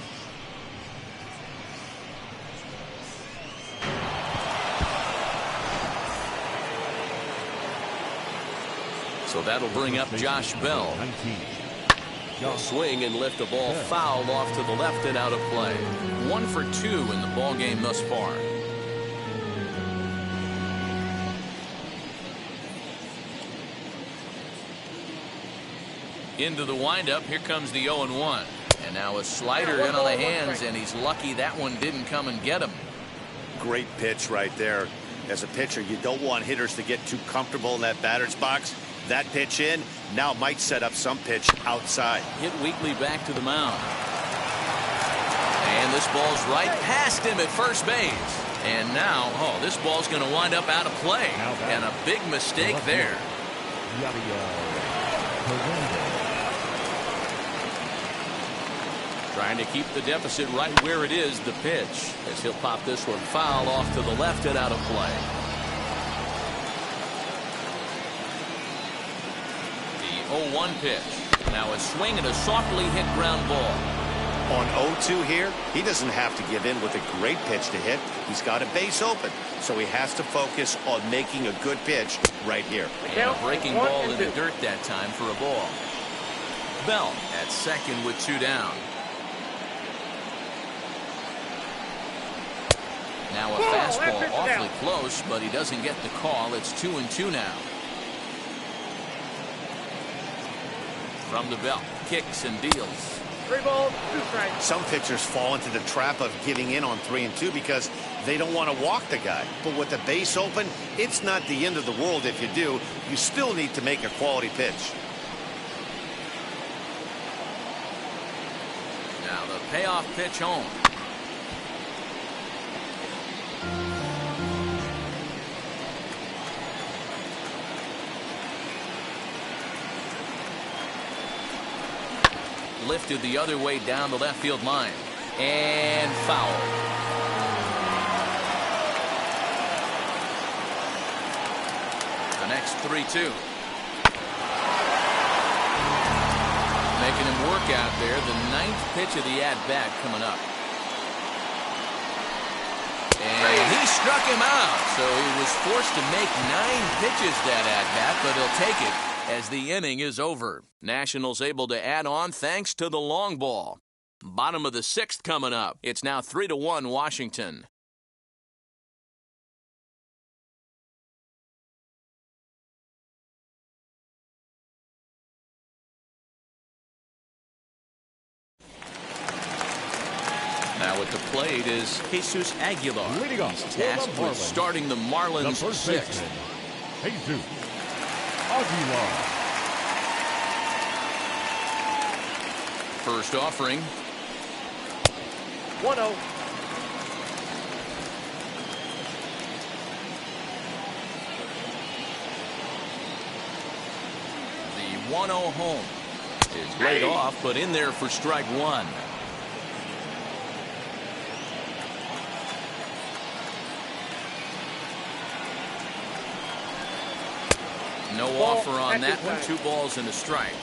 So that'll bring up Josh Bell. He'll swing and lift a ball foul off to the left and out of play. 1 for 2 in the ball game thus far. Into the windup. Here comes the 0-1. And now a slider in on the hands, and he's lucky that one didn't come and get him. Great pitch right there. As a pitcher, you don't want hitters to get too comfortable in that batter's box. That pitch in now might set up some pitch outside. Hit weakly back to the mound. And this ball's right past him at first base. And now, this ball's going to wind up out of play. And a big mistake there. Trying to keep the deficit right where it is, the pitch. As he'll pop this one foul off to the left and out of play. The 0-1 pitch. Now a swing and a softly hit ground ball. On 0-2 here, he doesn't have to give in with a great pitch to hit. He's got a base open, so he has to focus on making a good pitch right here. And a breaking ball in the dirt that time for a ball. Bell at second with 2 down. Now a fastball awfully close, but he doesn't get the call. It's 2-2 now. From the belt, kicks and deals. 3 balls, 2 strikes. Some pitchers fall into the trap of giving in on 3-2 because they don't want to walk the guy. But with the base open, it's not the end of the world if you do. You still need to make a quality pitch. Now the payoff pitch home. Lifted the other way down the left field line. And foul. The next 3-2. Making him work out there. The 9th pitch of the at-bat coming up. And he struck him out. So he was forced to make 9 pitches that at-bat, but he'll take it as the inning is over. Nationals able to add on thanks to the long ball. Bottom of the 6th coming up. It's now 3-1 Washington. the plate is Jesus Aguilar. Leading off He's for the tasked with Marlins, starting the Marlins the first sixth. baseman, Jesus Aguilar. First offering. 1-0. The 1-0 home is laid off, but in there for strike one. No offer on that one. 2 balls and a strike.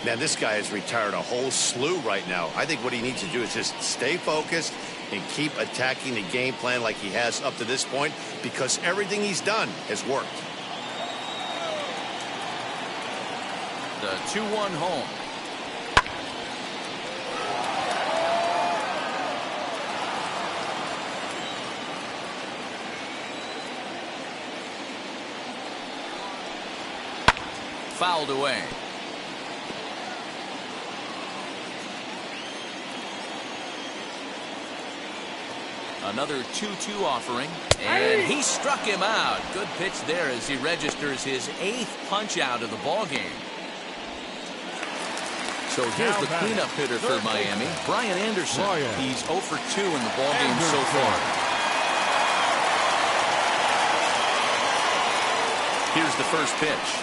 Man, this guy has retired a whole slew right now. I think what he needs to do is just stay focused and keep attacking the game plan like he has up to this point, because everything he's done has worked. The 2-1 home. Fouled away. Another 2-2 offering, and he struck him out. Good pitch there as he registers his 8th punch out of the ball game. So here's the cleanup hitter for Miami, Brian Anderson. He's 0 for 2 in the ball game so far. Here's the first pitch.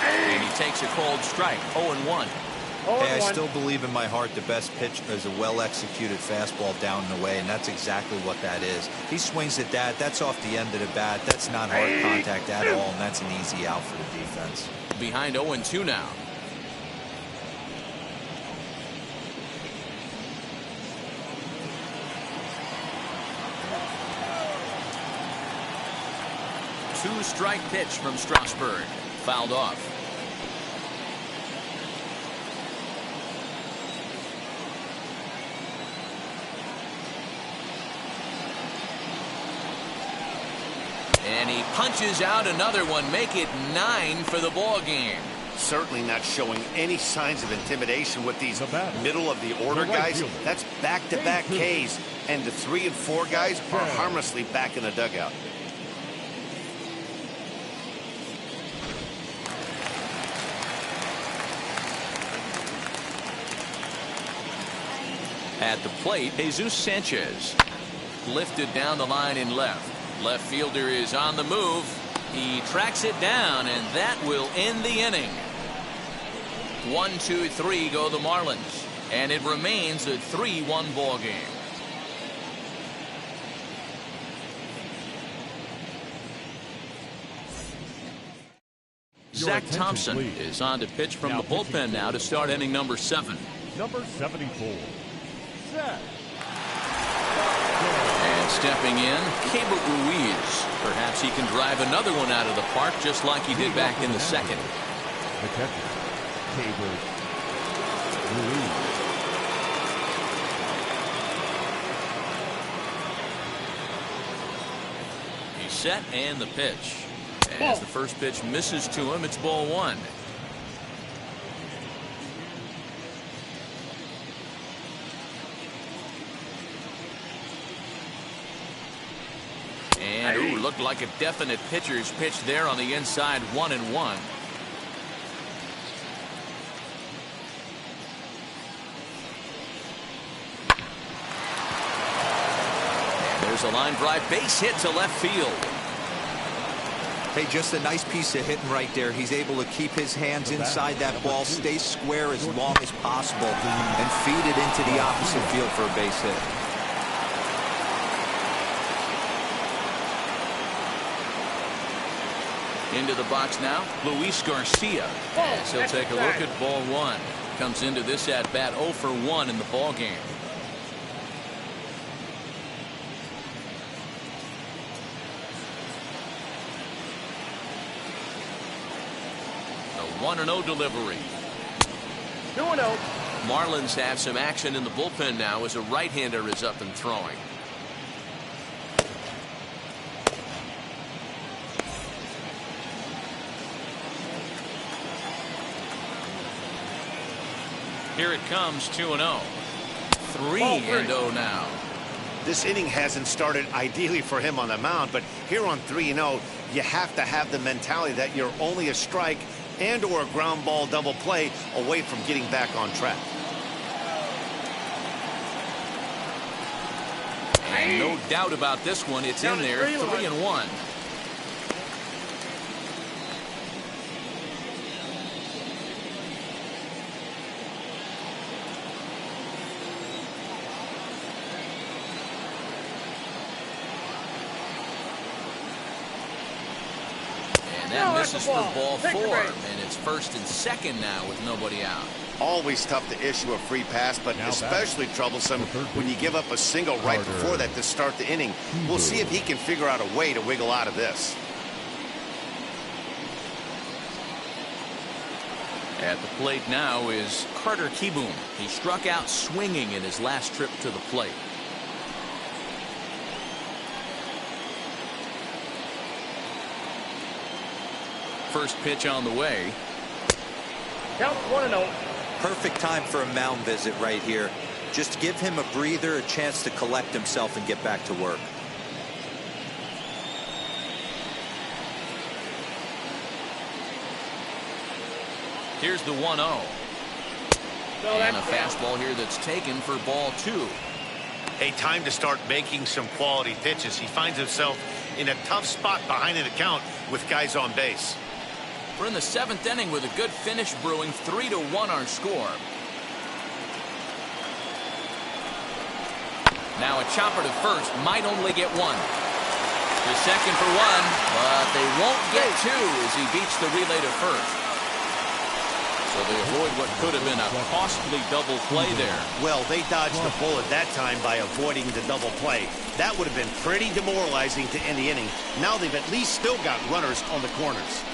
And he takes a cold strike, 0-1. Hey, I still believe in my heart the best pitch is a well-executed fastball down and away, and that's exactly what that is. He swings at that. That's off the end of the bat. That's not hard contact at all, and that's an easy out for the defense. Behind 0-2 now. Two-strike pitch from Strasburg. Fouled off. And he punches out another one. Make it 9 for the ball game. Certainly not showing any signs of intimidation with these middle of the order guys. That's back-to-back Ks, and the 3 and 4 guys are harmlessly back in the dugout. At the plate, Jesus Sanchez. Lifted down the line in left. Left fielder is on the move. He tracks it down, and that will end the inning. 1, 2, 3 go the Marlins, and it remains a 3-1 ball game. Zach Thompson is on to pitch from the bullpen now to start inning number 7. Number 74, Zach. And stepping in, Keibert Ruiz. Perhaps he can drive another one out of the park just like he did back in the second. The catcher, Keibert Ruiz. He's set, and the pitch. As the first pitch misses to him, it's ball 1. And ooh, looked like a definite pitcher's pitch there on the inside, 1-1. And there's a line drive base hit to left field. Hey, just a nice piece of hitting right there. He's able to keep his hands inside that ball, stay square as long as possible, and feed it into the opposite field for a base hit. Into the box now, Luis Garcia. As he'll take a look at ball 1. Comes into this at bat 0 for 1 in the ball game. A 1-0 delivery. 2-0. Marlins have some action in the bullpen now as a right-hander is up and throwing. Here it comes, 2-0. 3-0 now. This inning hasn't started ideally for him on the mound, but here on 3-0, you have to have the mentality that you're only a strike and or a ground ball double play away from getting back on track. And no doubt about this one. It's in there, 3-1. That misses for ball 4, and it's 1st and 2nd now with nobody out. Always tough to issue a free pass, but especially troublesome when you give up a single right before that to start the inning. We'll see if he can figure out a way to wiggle out of this. At the plate now is Carter Kieboom. He struck out swinging in his last trip to the plate. First pitch on the way. Count 1-0. Perfect time for a mound visit right here. Just give him a breather, a chance to collect himself and get back to work. Here's the 1-0. And a fastball here that's taken for ball 2. A time to start making some quality pitches. He finds himself in a tough spot behind an account with guys on base. We're in the 7th inning with a good finish brewing. 3-1 our score. Now a chopper to first. Might only get 1. To second for 1, but they won't get 2 as he beats the relay to first. So they avoid what could have been a costly double play there. Well, they dodged the bullet that time by avoiding the double play. That would have been pretty demoralizing to end the inning. Now they've at least still got runners on the corners.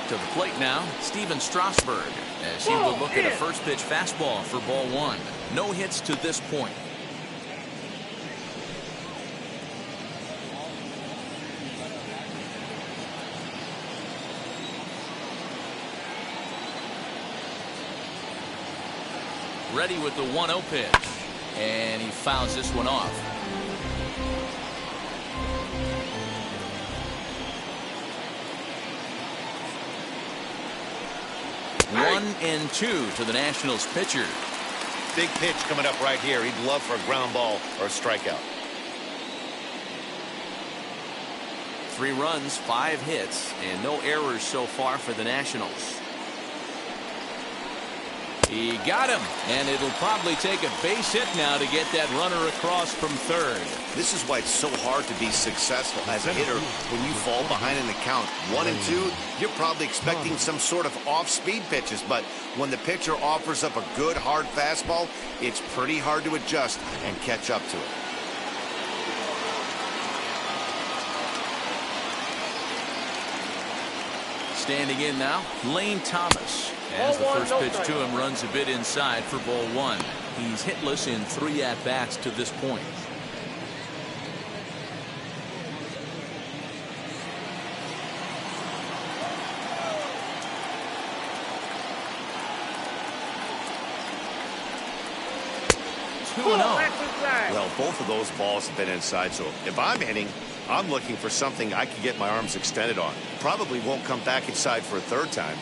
To the plate now, Steven Strasburg, as he will look at a first pitch fastball for ball 1. No hits to this point. Ready with the 1-0 pitch, and he fouls this one off. 1-2 to the Nationals pitcher. Big pitch coming up right here. He'd love for a ground ball or a strikeout. 3 runs, 5 hits, and no errors so far for the Nationals. He got him, and it'll probably take a base hit now to get that runner across from third. This is why it's so hard to be successful as a hitter. When you fall behind in the count 1-2, you're probably expecting some sort of off-speed pitches, but when the pitcher offers up a good hard fastball, it's pretty hard to adjust and catch up to it. Standing in now, Lane Thomas. As the first pitch to him runs a bit inside for ball 1. He's hitless in 3 at-bats to this point. Well, both of those balls have been inside, so if I'm hitting, I'm looking for something I can get my arms extended on. Probably won't come back inside for a third time.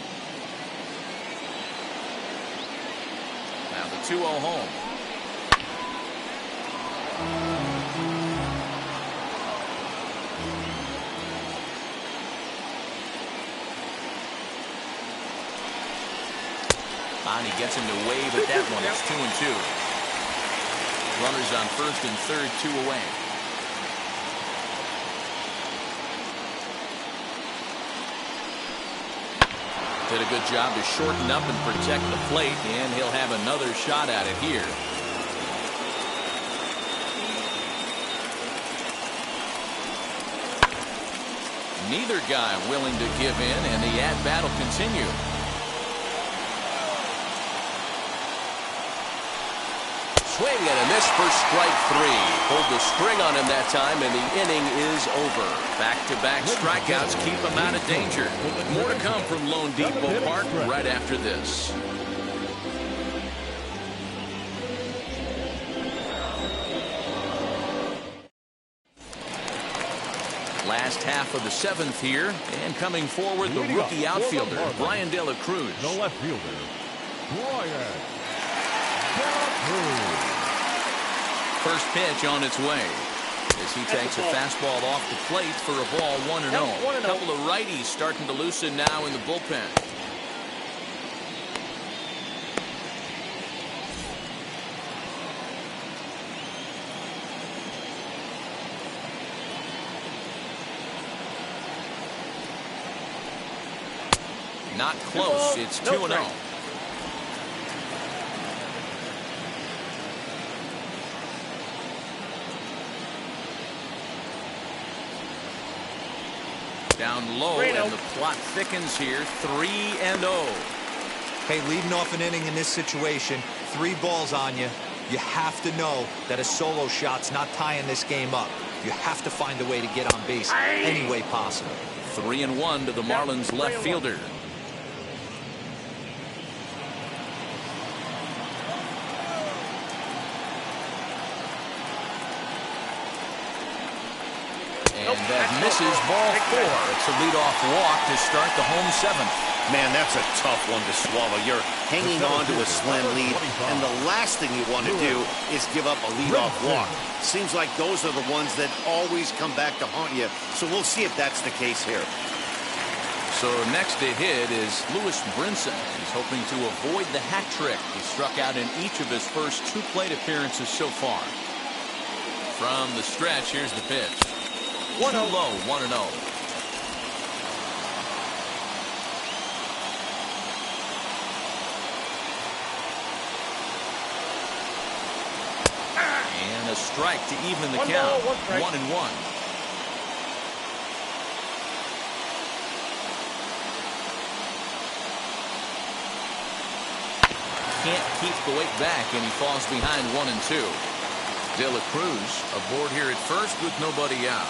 Now the 2-0 home. Bonnie gets him to wave at that one. It's 2-2. Runners on first and third, 2 away. Did a good job to shorten up and protect the plate, and he'll have another shot at it here. Neither guy willing to give in, and the at-bat will continue. Swing and a miss for strike 3. Pulled the string on him that time, and the inning is over. Back-to-back strikeouts keep him out of danger. More to come from Lone Depot Park right after this. Last half of the 7th here, and coming forward, the rookie outfielder, Brian De La Cruz. The left fielder, Brian De La Cruz. First pitch on its way as he takes a fastball off the plate for a ball 1-0. A couple of righties starting to loosen now in the bullpen. Not close. It's 2-0. Down low, and the plot thickens here. 3-0. Hey, leading off an inning in this situation, 3 balls on you. You have to know that a solo shot's not tying this game up. You have to find a way to get on base any way possible. 3-1 to the Marlins left fielder. And that misses ball 4. It's a leadoff walk to start the home 7th. Man, that's a tough one to swallow. You're hanging on to a slim lead, and the last thing you want to do is give up a leadoff walk. Seems like those are the ones that always come back to haunt you, so we'll see if that's the case here. So next to hit is Lewis Brinson. He's hoping to avoid the hat trick. He struck out in each of his first 2 plate appearances so far. From the stretch, here's the pitch. 1-0, 1-0. And a strike to even the count. 1-1. Can't keep the weight back, and he falls behind 1-2. De La Cruz aboard here at first with nobody out.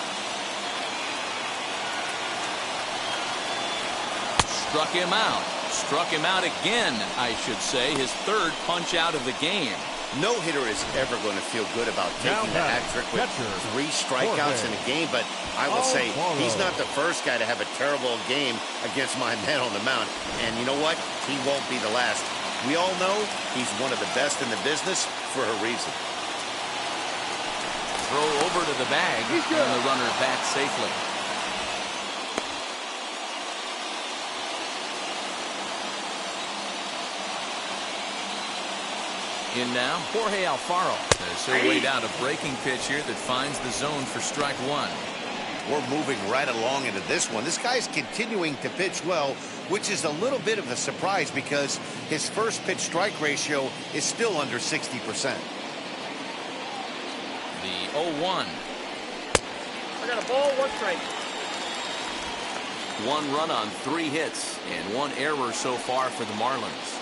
Struck him out. Struck him out again, I should say. His 3rd punch out of the game. No hitter is ever going to feel good about taking the hat trick with 3 strikeouts in a game, but I will say he's not the first guy to have a terrible game against my man on the mound. And you know what? He won't be the last. We all know he's one of the best in the business for a reason. Throw over to the bag, and the runner back safely. In now, Jorge Alfaro. As he'll wait out a breaking pitch here that finds the zone for strike 1. We're moving right along into this one. This guy's continuing to pitch well, which is a little bit of a surprise because his first pitch strike ratio is still under 60%. The 0-1. I got a ball, 1 strike. 1 run on 3 hits and 1 error so far for the Marlins.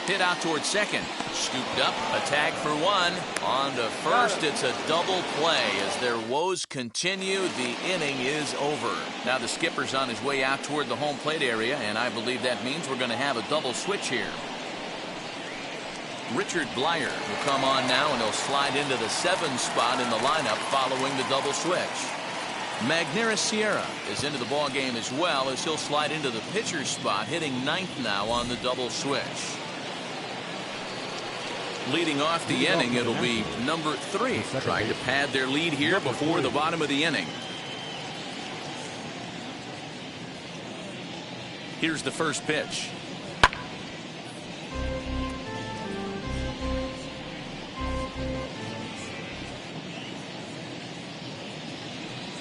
Hit out towards second. Scooped up. A tag for 1. On to first. It's a double play. As their woes continue, the inning is over. Now the skipper's on his way out toward the home plate area, and I believe that means we're going to have a double switch here. Richard Blyer will come on now, and he'll slide into the 7 spot in the lineup following the double switch. Magneuris Sierra is into the ball game as well, as he'll slide into the pitcher's spot, hitting 9th now on the double switch. Leading off the inning, it'll be number 3, trying to pad their lead here before the bottom of the inning. Here's the first pitch.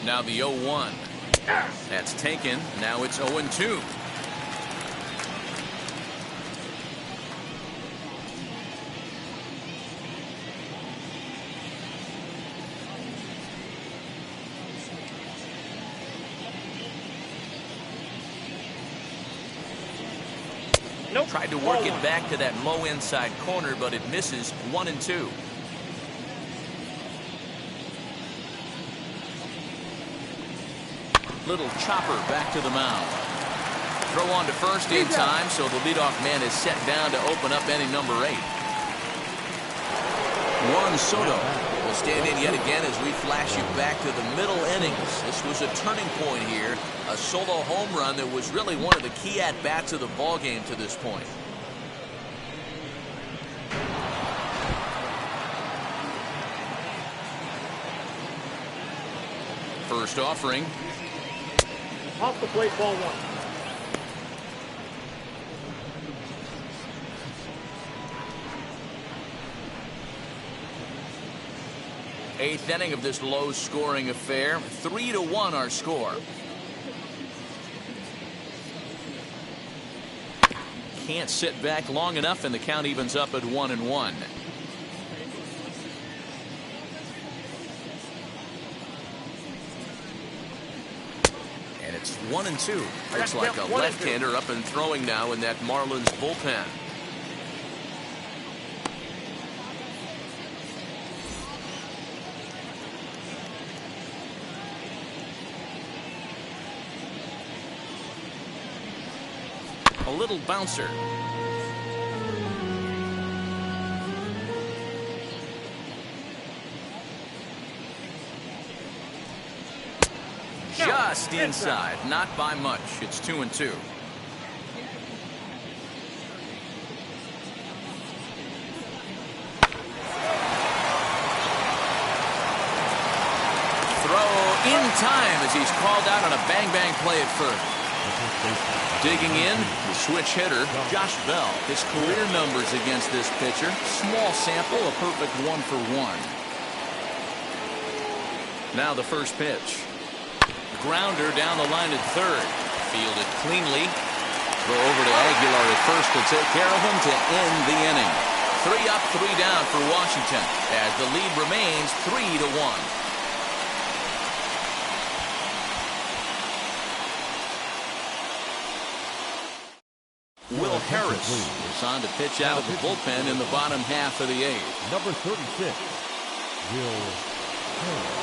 Now the 0-1. That's taken. Now it's 0-2. Nope. Tried to work it back to that low inside corner, but it misses. 1-2. Little chopper back to the mound. Throw on to first in time, so the leadoff man is set down to open up inning number 8. Juan Soto will stand in yet again as we flash you back to the middle innings. This was a turning point here. A solo home run that was really one of the key at-bats of the ball game to this point. First offering. Off the plate, ball 1. Eighth inning of this low-scoring affair. 3-1 our score. Can't sit back long enough, and the count evens up at 1-1. And it's 1-2. Looks like a left-hander up and throwing now in that Marlins bullpen. A little bouncer. Just inside, not by much. It's 2-2. Throw in time as he's called out on a bang-bang play at first. Digging in, the switch hitter, Josh Bell. His career numbers against this pitcher, small sample, a perfect 1-for-1. Now the first pitch. Grounder down the line at third. Fielded cleanly. Throw over to Aguilar at first to take care of him to end the inning. 3 up, 3 down for Washington as the lead remains 3-1. Will Harris is on to pitch out of the bullpen in the bottom half of the 8th. Number 36, Will Harris.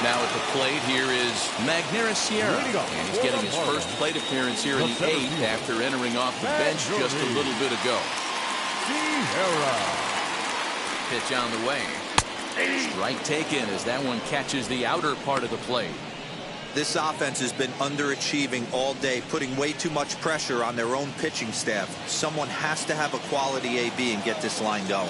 Now at the plate here is Magneuris Sierra, and he's getting his first plate appearance here in the 8th after entering off the bench just a little bit ago. Sierra. Pitch on the way. Strike taken as that one catches the outer part of the plate. This offense has been underachieving all day, putting way too much pressure on their own pitching staff. Someone has to have a quality AB and get this line going.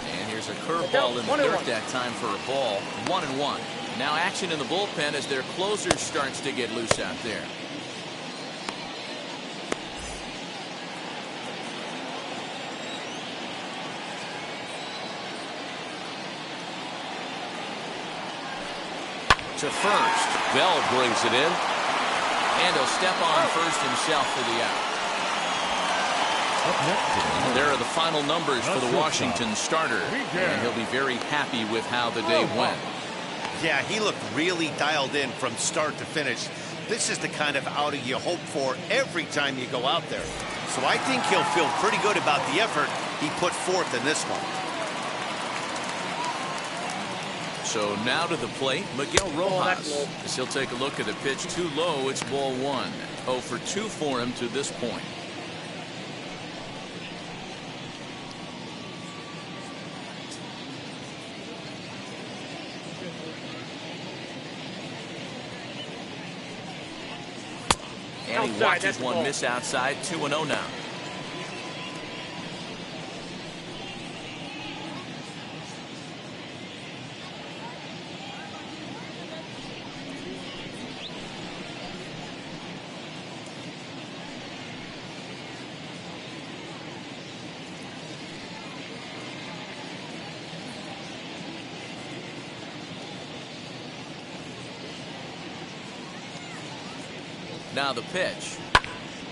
And here's a curveball in the dirt that time for a ball. 1-1. Now action in the bullpen as their closer starts to get loose out there. To first. Bell brings it in. And he'll step on first himself for the out. Up next, there are the final numbers for the Washington starter. And he'll be very happy with how the day went. Yeah, he looked really dialed in from start to finish. This is the kind of outing you hope for every time you go out there. So I think he'll feel pretty good about the effort he put forth in this one. So now to the plate, Miguel Rojas. As he'll take a look at the pitch too low, it's ball 1. 0 for 2 for him to this point. And he watches one miss outside. 2-0 now. Now the pitch,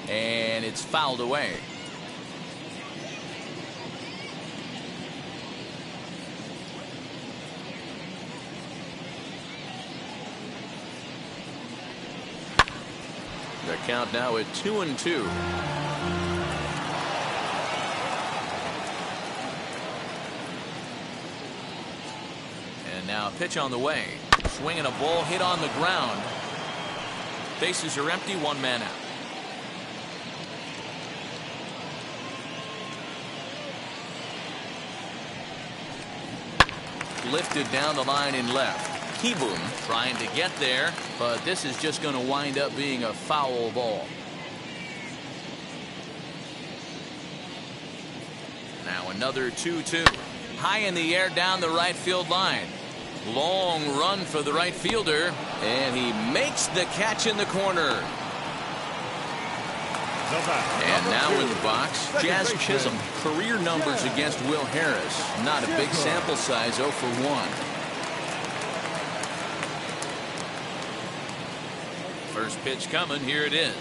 and it's fouled away. The count now at 2-2. And now a pitch on the way. Swinging a ball hit on the ground. Bases are empty, one man out. Lifted down the line in left. Kieboom trying to get there, but this is just going to wind up being a foul ball. Now another 2-2. High in the air down the right field line. Long run for the right fielder, and he makes the catch in the corner. And now in the box, Jazz Chisholm. Career numbers against Will Harris. Not a big sample size, 0 for 1. First pitch coming, here it is.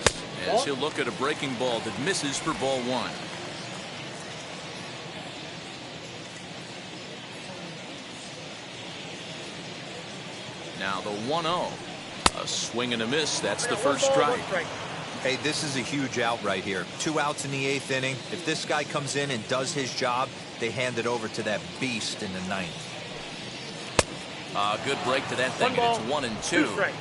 As he'll look at a breaking ball that misses for ball 1. Now the 1-0. A swing and a miss. That's the first strike. Hey, this is a huge out right here. 2 outs in the 8th inning. If this guy comes in and does his job, they hand it over to that beast in the 9th. Good break to that thing, and it's 1-2.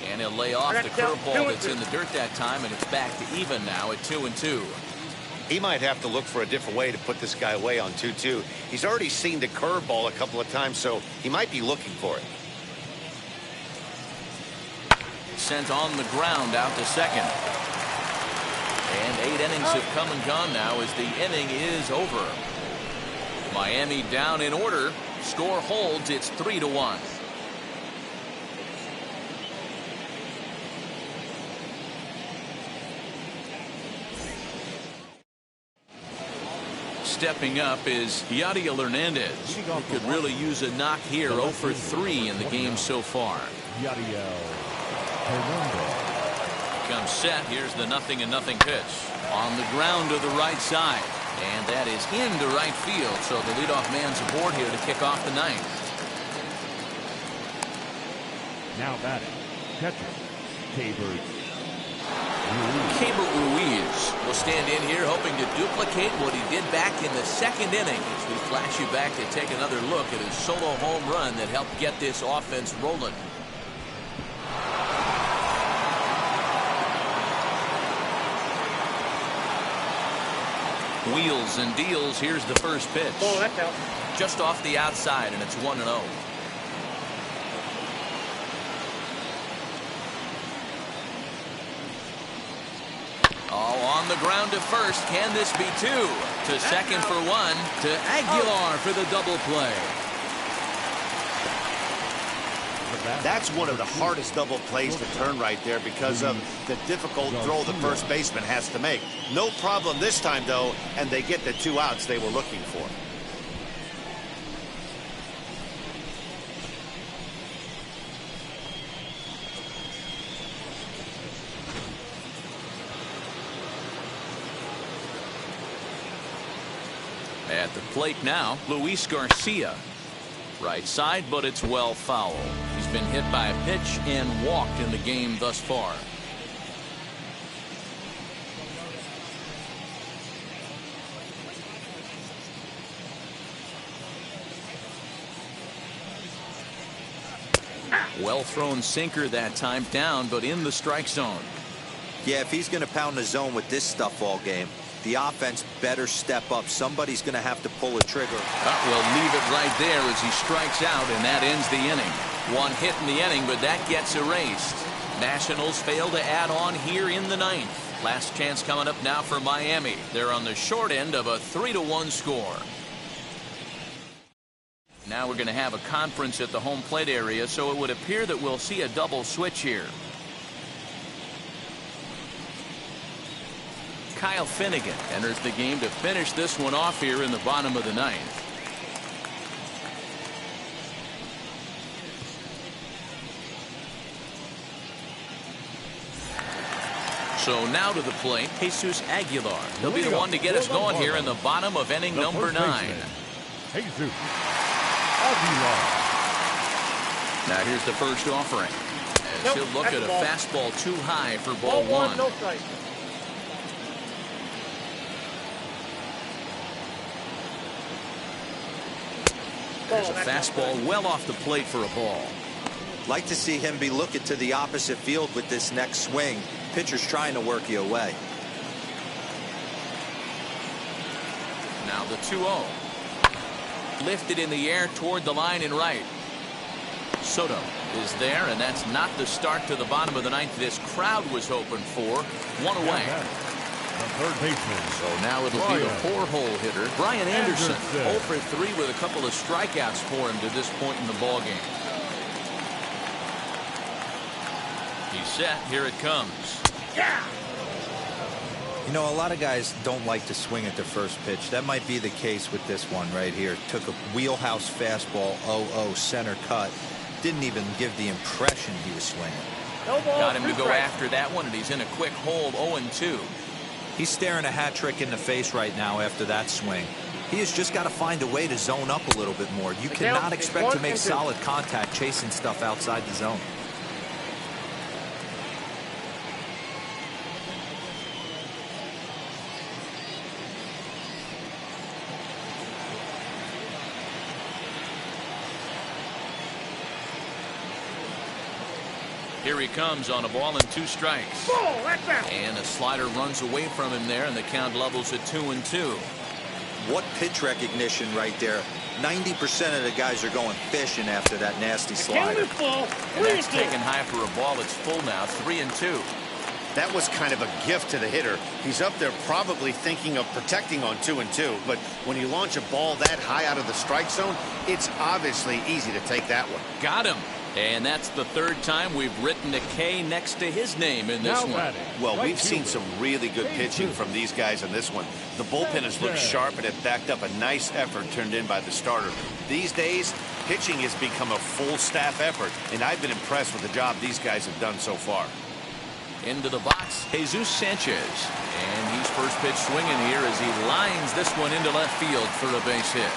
And he'll lay off the curveball that's in the dirt that time, and it's back to even now at 2-2. He might have to look for a different way to put this guy away on 2-2. He's already seen the curveball a couple of times, so he might be looking for it. Sent on the ground out to second. And 8 innings have come and gone now as the inning is over. Miami down in order. Score holds. It's 3-1. Stepping up is Yadiel Hernandez. He could really use a knock here. 0 for 3 in the game so far. Yadiel Hernandez. Comes set. Here's the 0-0 pitch. On the ground to the right side. And that is into right field. So the leadoff man's aboard here to kick off the 9th. Now batting, catcher, Keibert Ruiz will stand in here hoping to duplicate what he did back in the 2nd inning as we flash you back to take another look at his solo home run that helped get this offense rolling. Wheels and deals. Here's the first pitch. Just off the outside, and it's 1-0. On the ground to first. Can this be 2? To second for 1. To Aguilar for the double play. That's one of the hardest double plays to turn right there because of the difficult throw the first baseman has to make. No problem this time, though, and they get the 2 outs they were looking for. At the plate now, Luis Garcia. Right side, but it's well foul. He's been hit by a pitch and walked in the game thus far. Well thrown sinker that time, down, but in the strike zone. Yeah, if he's going to pound the zone with this stuff all game, the offense better step up. Somebody's going to have to pull a trigger. We'll leave it right there as he strikes out, and that ends the inning. 1 hit in the inning, but that gets erased. Nationals fail to add on here in the 9th. Last chance coming up now for Miami. They're on the short end of a 3-1 score. Now we're going to have a conference at the home plate area, so it would appear that we'll see a double switch here. Kyle Finnegan enters the game to finish this one off here in the bottom of the 9th. So now to the plate, Jesus Aguilar. He'll be the one to get us going here in the bottom of inning number 9. Jesus Aguilar. Now here's the first offering. As Nope, he'll look that's at a the ball. fastball too high for Ball ball one, no strike. There's a fastball well off the plate for a ball. Like to see him be looking to the opposite field with this next swing. Pitcher's trying to work you away. Now the 2-0. Lifted in the air toward the line and right. Soto is there, and that's not the start to the bottom of the ninth this crowd was hoping for. One away. The third baseman. So now it'll be a four-hole hitter, Brian Anderson. 0 for 3 with a couple of strikeouts for him to this point in the ballgame. He's set. Here it comes. Yeah. You know, a lot of guys don't like to swing at the first pitch. That might be the case with this one right here. Took a wheelhouse fastball, 0-0 center cut. Didn't even give the impression he was swinging. No ball, Got him to 2 go strikes. after that one, and he's in a quick hold, 0-2. He's staring a hat trick in the face right now after that swing. He has just got to find a way to zone up a little bit more. You cannot expect to make solid contact chasing stuff outside the zone. Here he comes on a ball and 2 strikes. Ball, that's out. And a slider runs away from him there, and the count levels at 2-2. What pitch recognition right there. 90% of the guys are going fishing after that nasty Count slider. is full. And 3 that's and 2. taken high for a ball. It's full now, 3-2. That was kind of a gift to the hitter. He's up there probably thinking of protecting on 2-2, but when you launch a ball that high out of the strike zone, it's obviously easy to take that one. Got him. And that's the 3rd time we've written a K next to his name in this Now one. batting. Well, Right we've seen fielder. some really good pitching from these guys in this one. The bullpen has looked sharp and it backed up a nice effort turned in by the starter. These days, pitching has become a full staff effort, and I've been impressed with the job these guys have done so far. Into the box, Jesus Sanchez. And he's first pitch swinging here as he lines this one into left field for a base hit.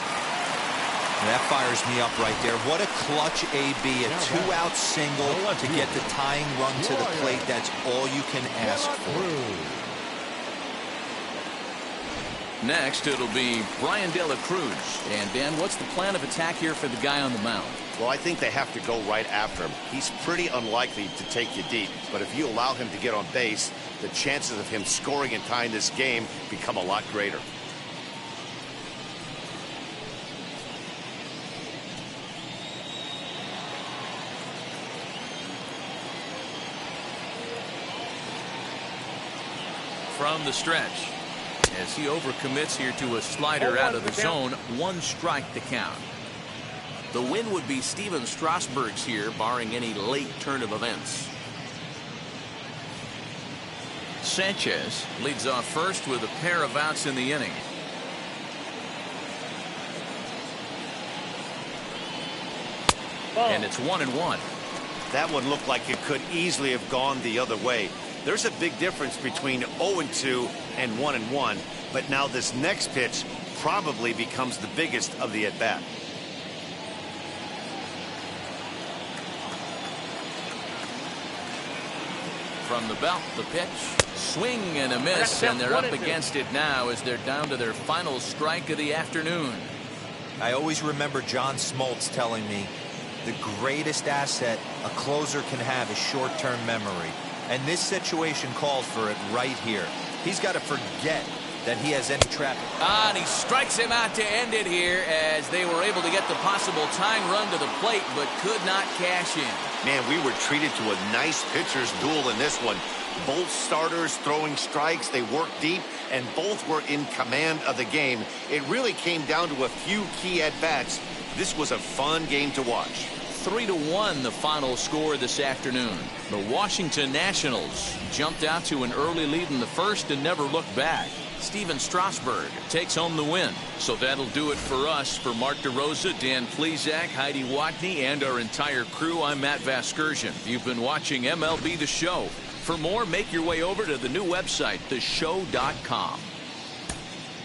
That fires me up right there. What a clutch AB, a 2-out single to get the tying run to the plate. That's all you can ask for. Next, it'll be Brian De La Cruz. And Dan, what's the plan of attack here for the guy on the mound? Well, I think they have to go right after him. He's pretty unlikely to take you deep, but if you allow him to get on base, the chances of him scoring and tying this game become a lot greater. From the stretch, as he overcommits here to a slider out of the zone, 1 strike to count. The win would be Steven Strasburg's here, barring any late turn of events. Sanchez leads off first with a pair of outs in the inning. And it's 1-1. That one looked like it could easily have gone the other way. There's a big difference between 0-2 and 1-1, but now this next pitch probably becomes the biggest of the at-bat. From the belt, the pitch, swing and a miss, and they're up against it now as they're down to their final strike of the afternoon. I always remember John Smoltz telling me the greatest asset a closer can have is short-term memory. And this situation calls for it right here. He's got to forget that he has any traffic. And he strikes him out to end it here as they were able to get the possible tying run to the plate but could not cash in. Man, we were treated to a nice pitcher's duel in this one. Both starters throwing strikes, they worked deep, and both were in command of the game. It really came down to a few key at-bats. This was a fun game to watch. 3-1 the final score this afternoon. The Washington Nationals jumped out to an early lead in the first and never looked back. Steven Strasburg takes home the win. So that'll do it for us. For Mark DeRosa, Dan Plesac, Heidi Watney, and our entire crew, I'm Matt Vasgersian. You've been watching MLB The Show. For more, make your way over to the new website, theshow.com.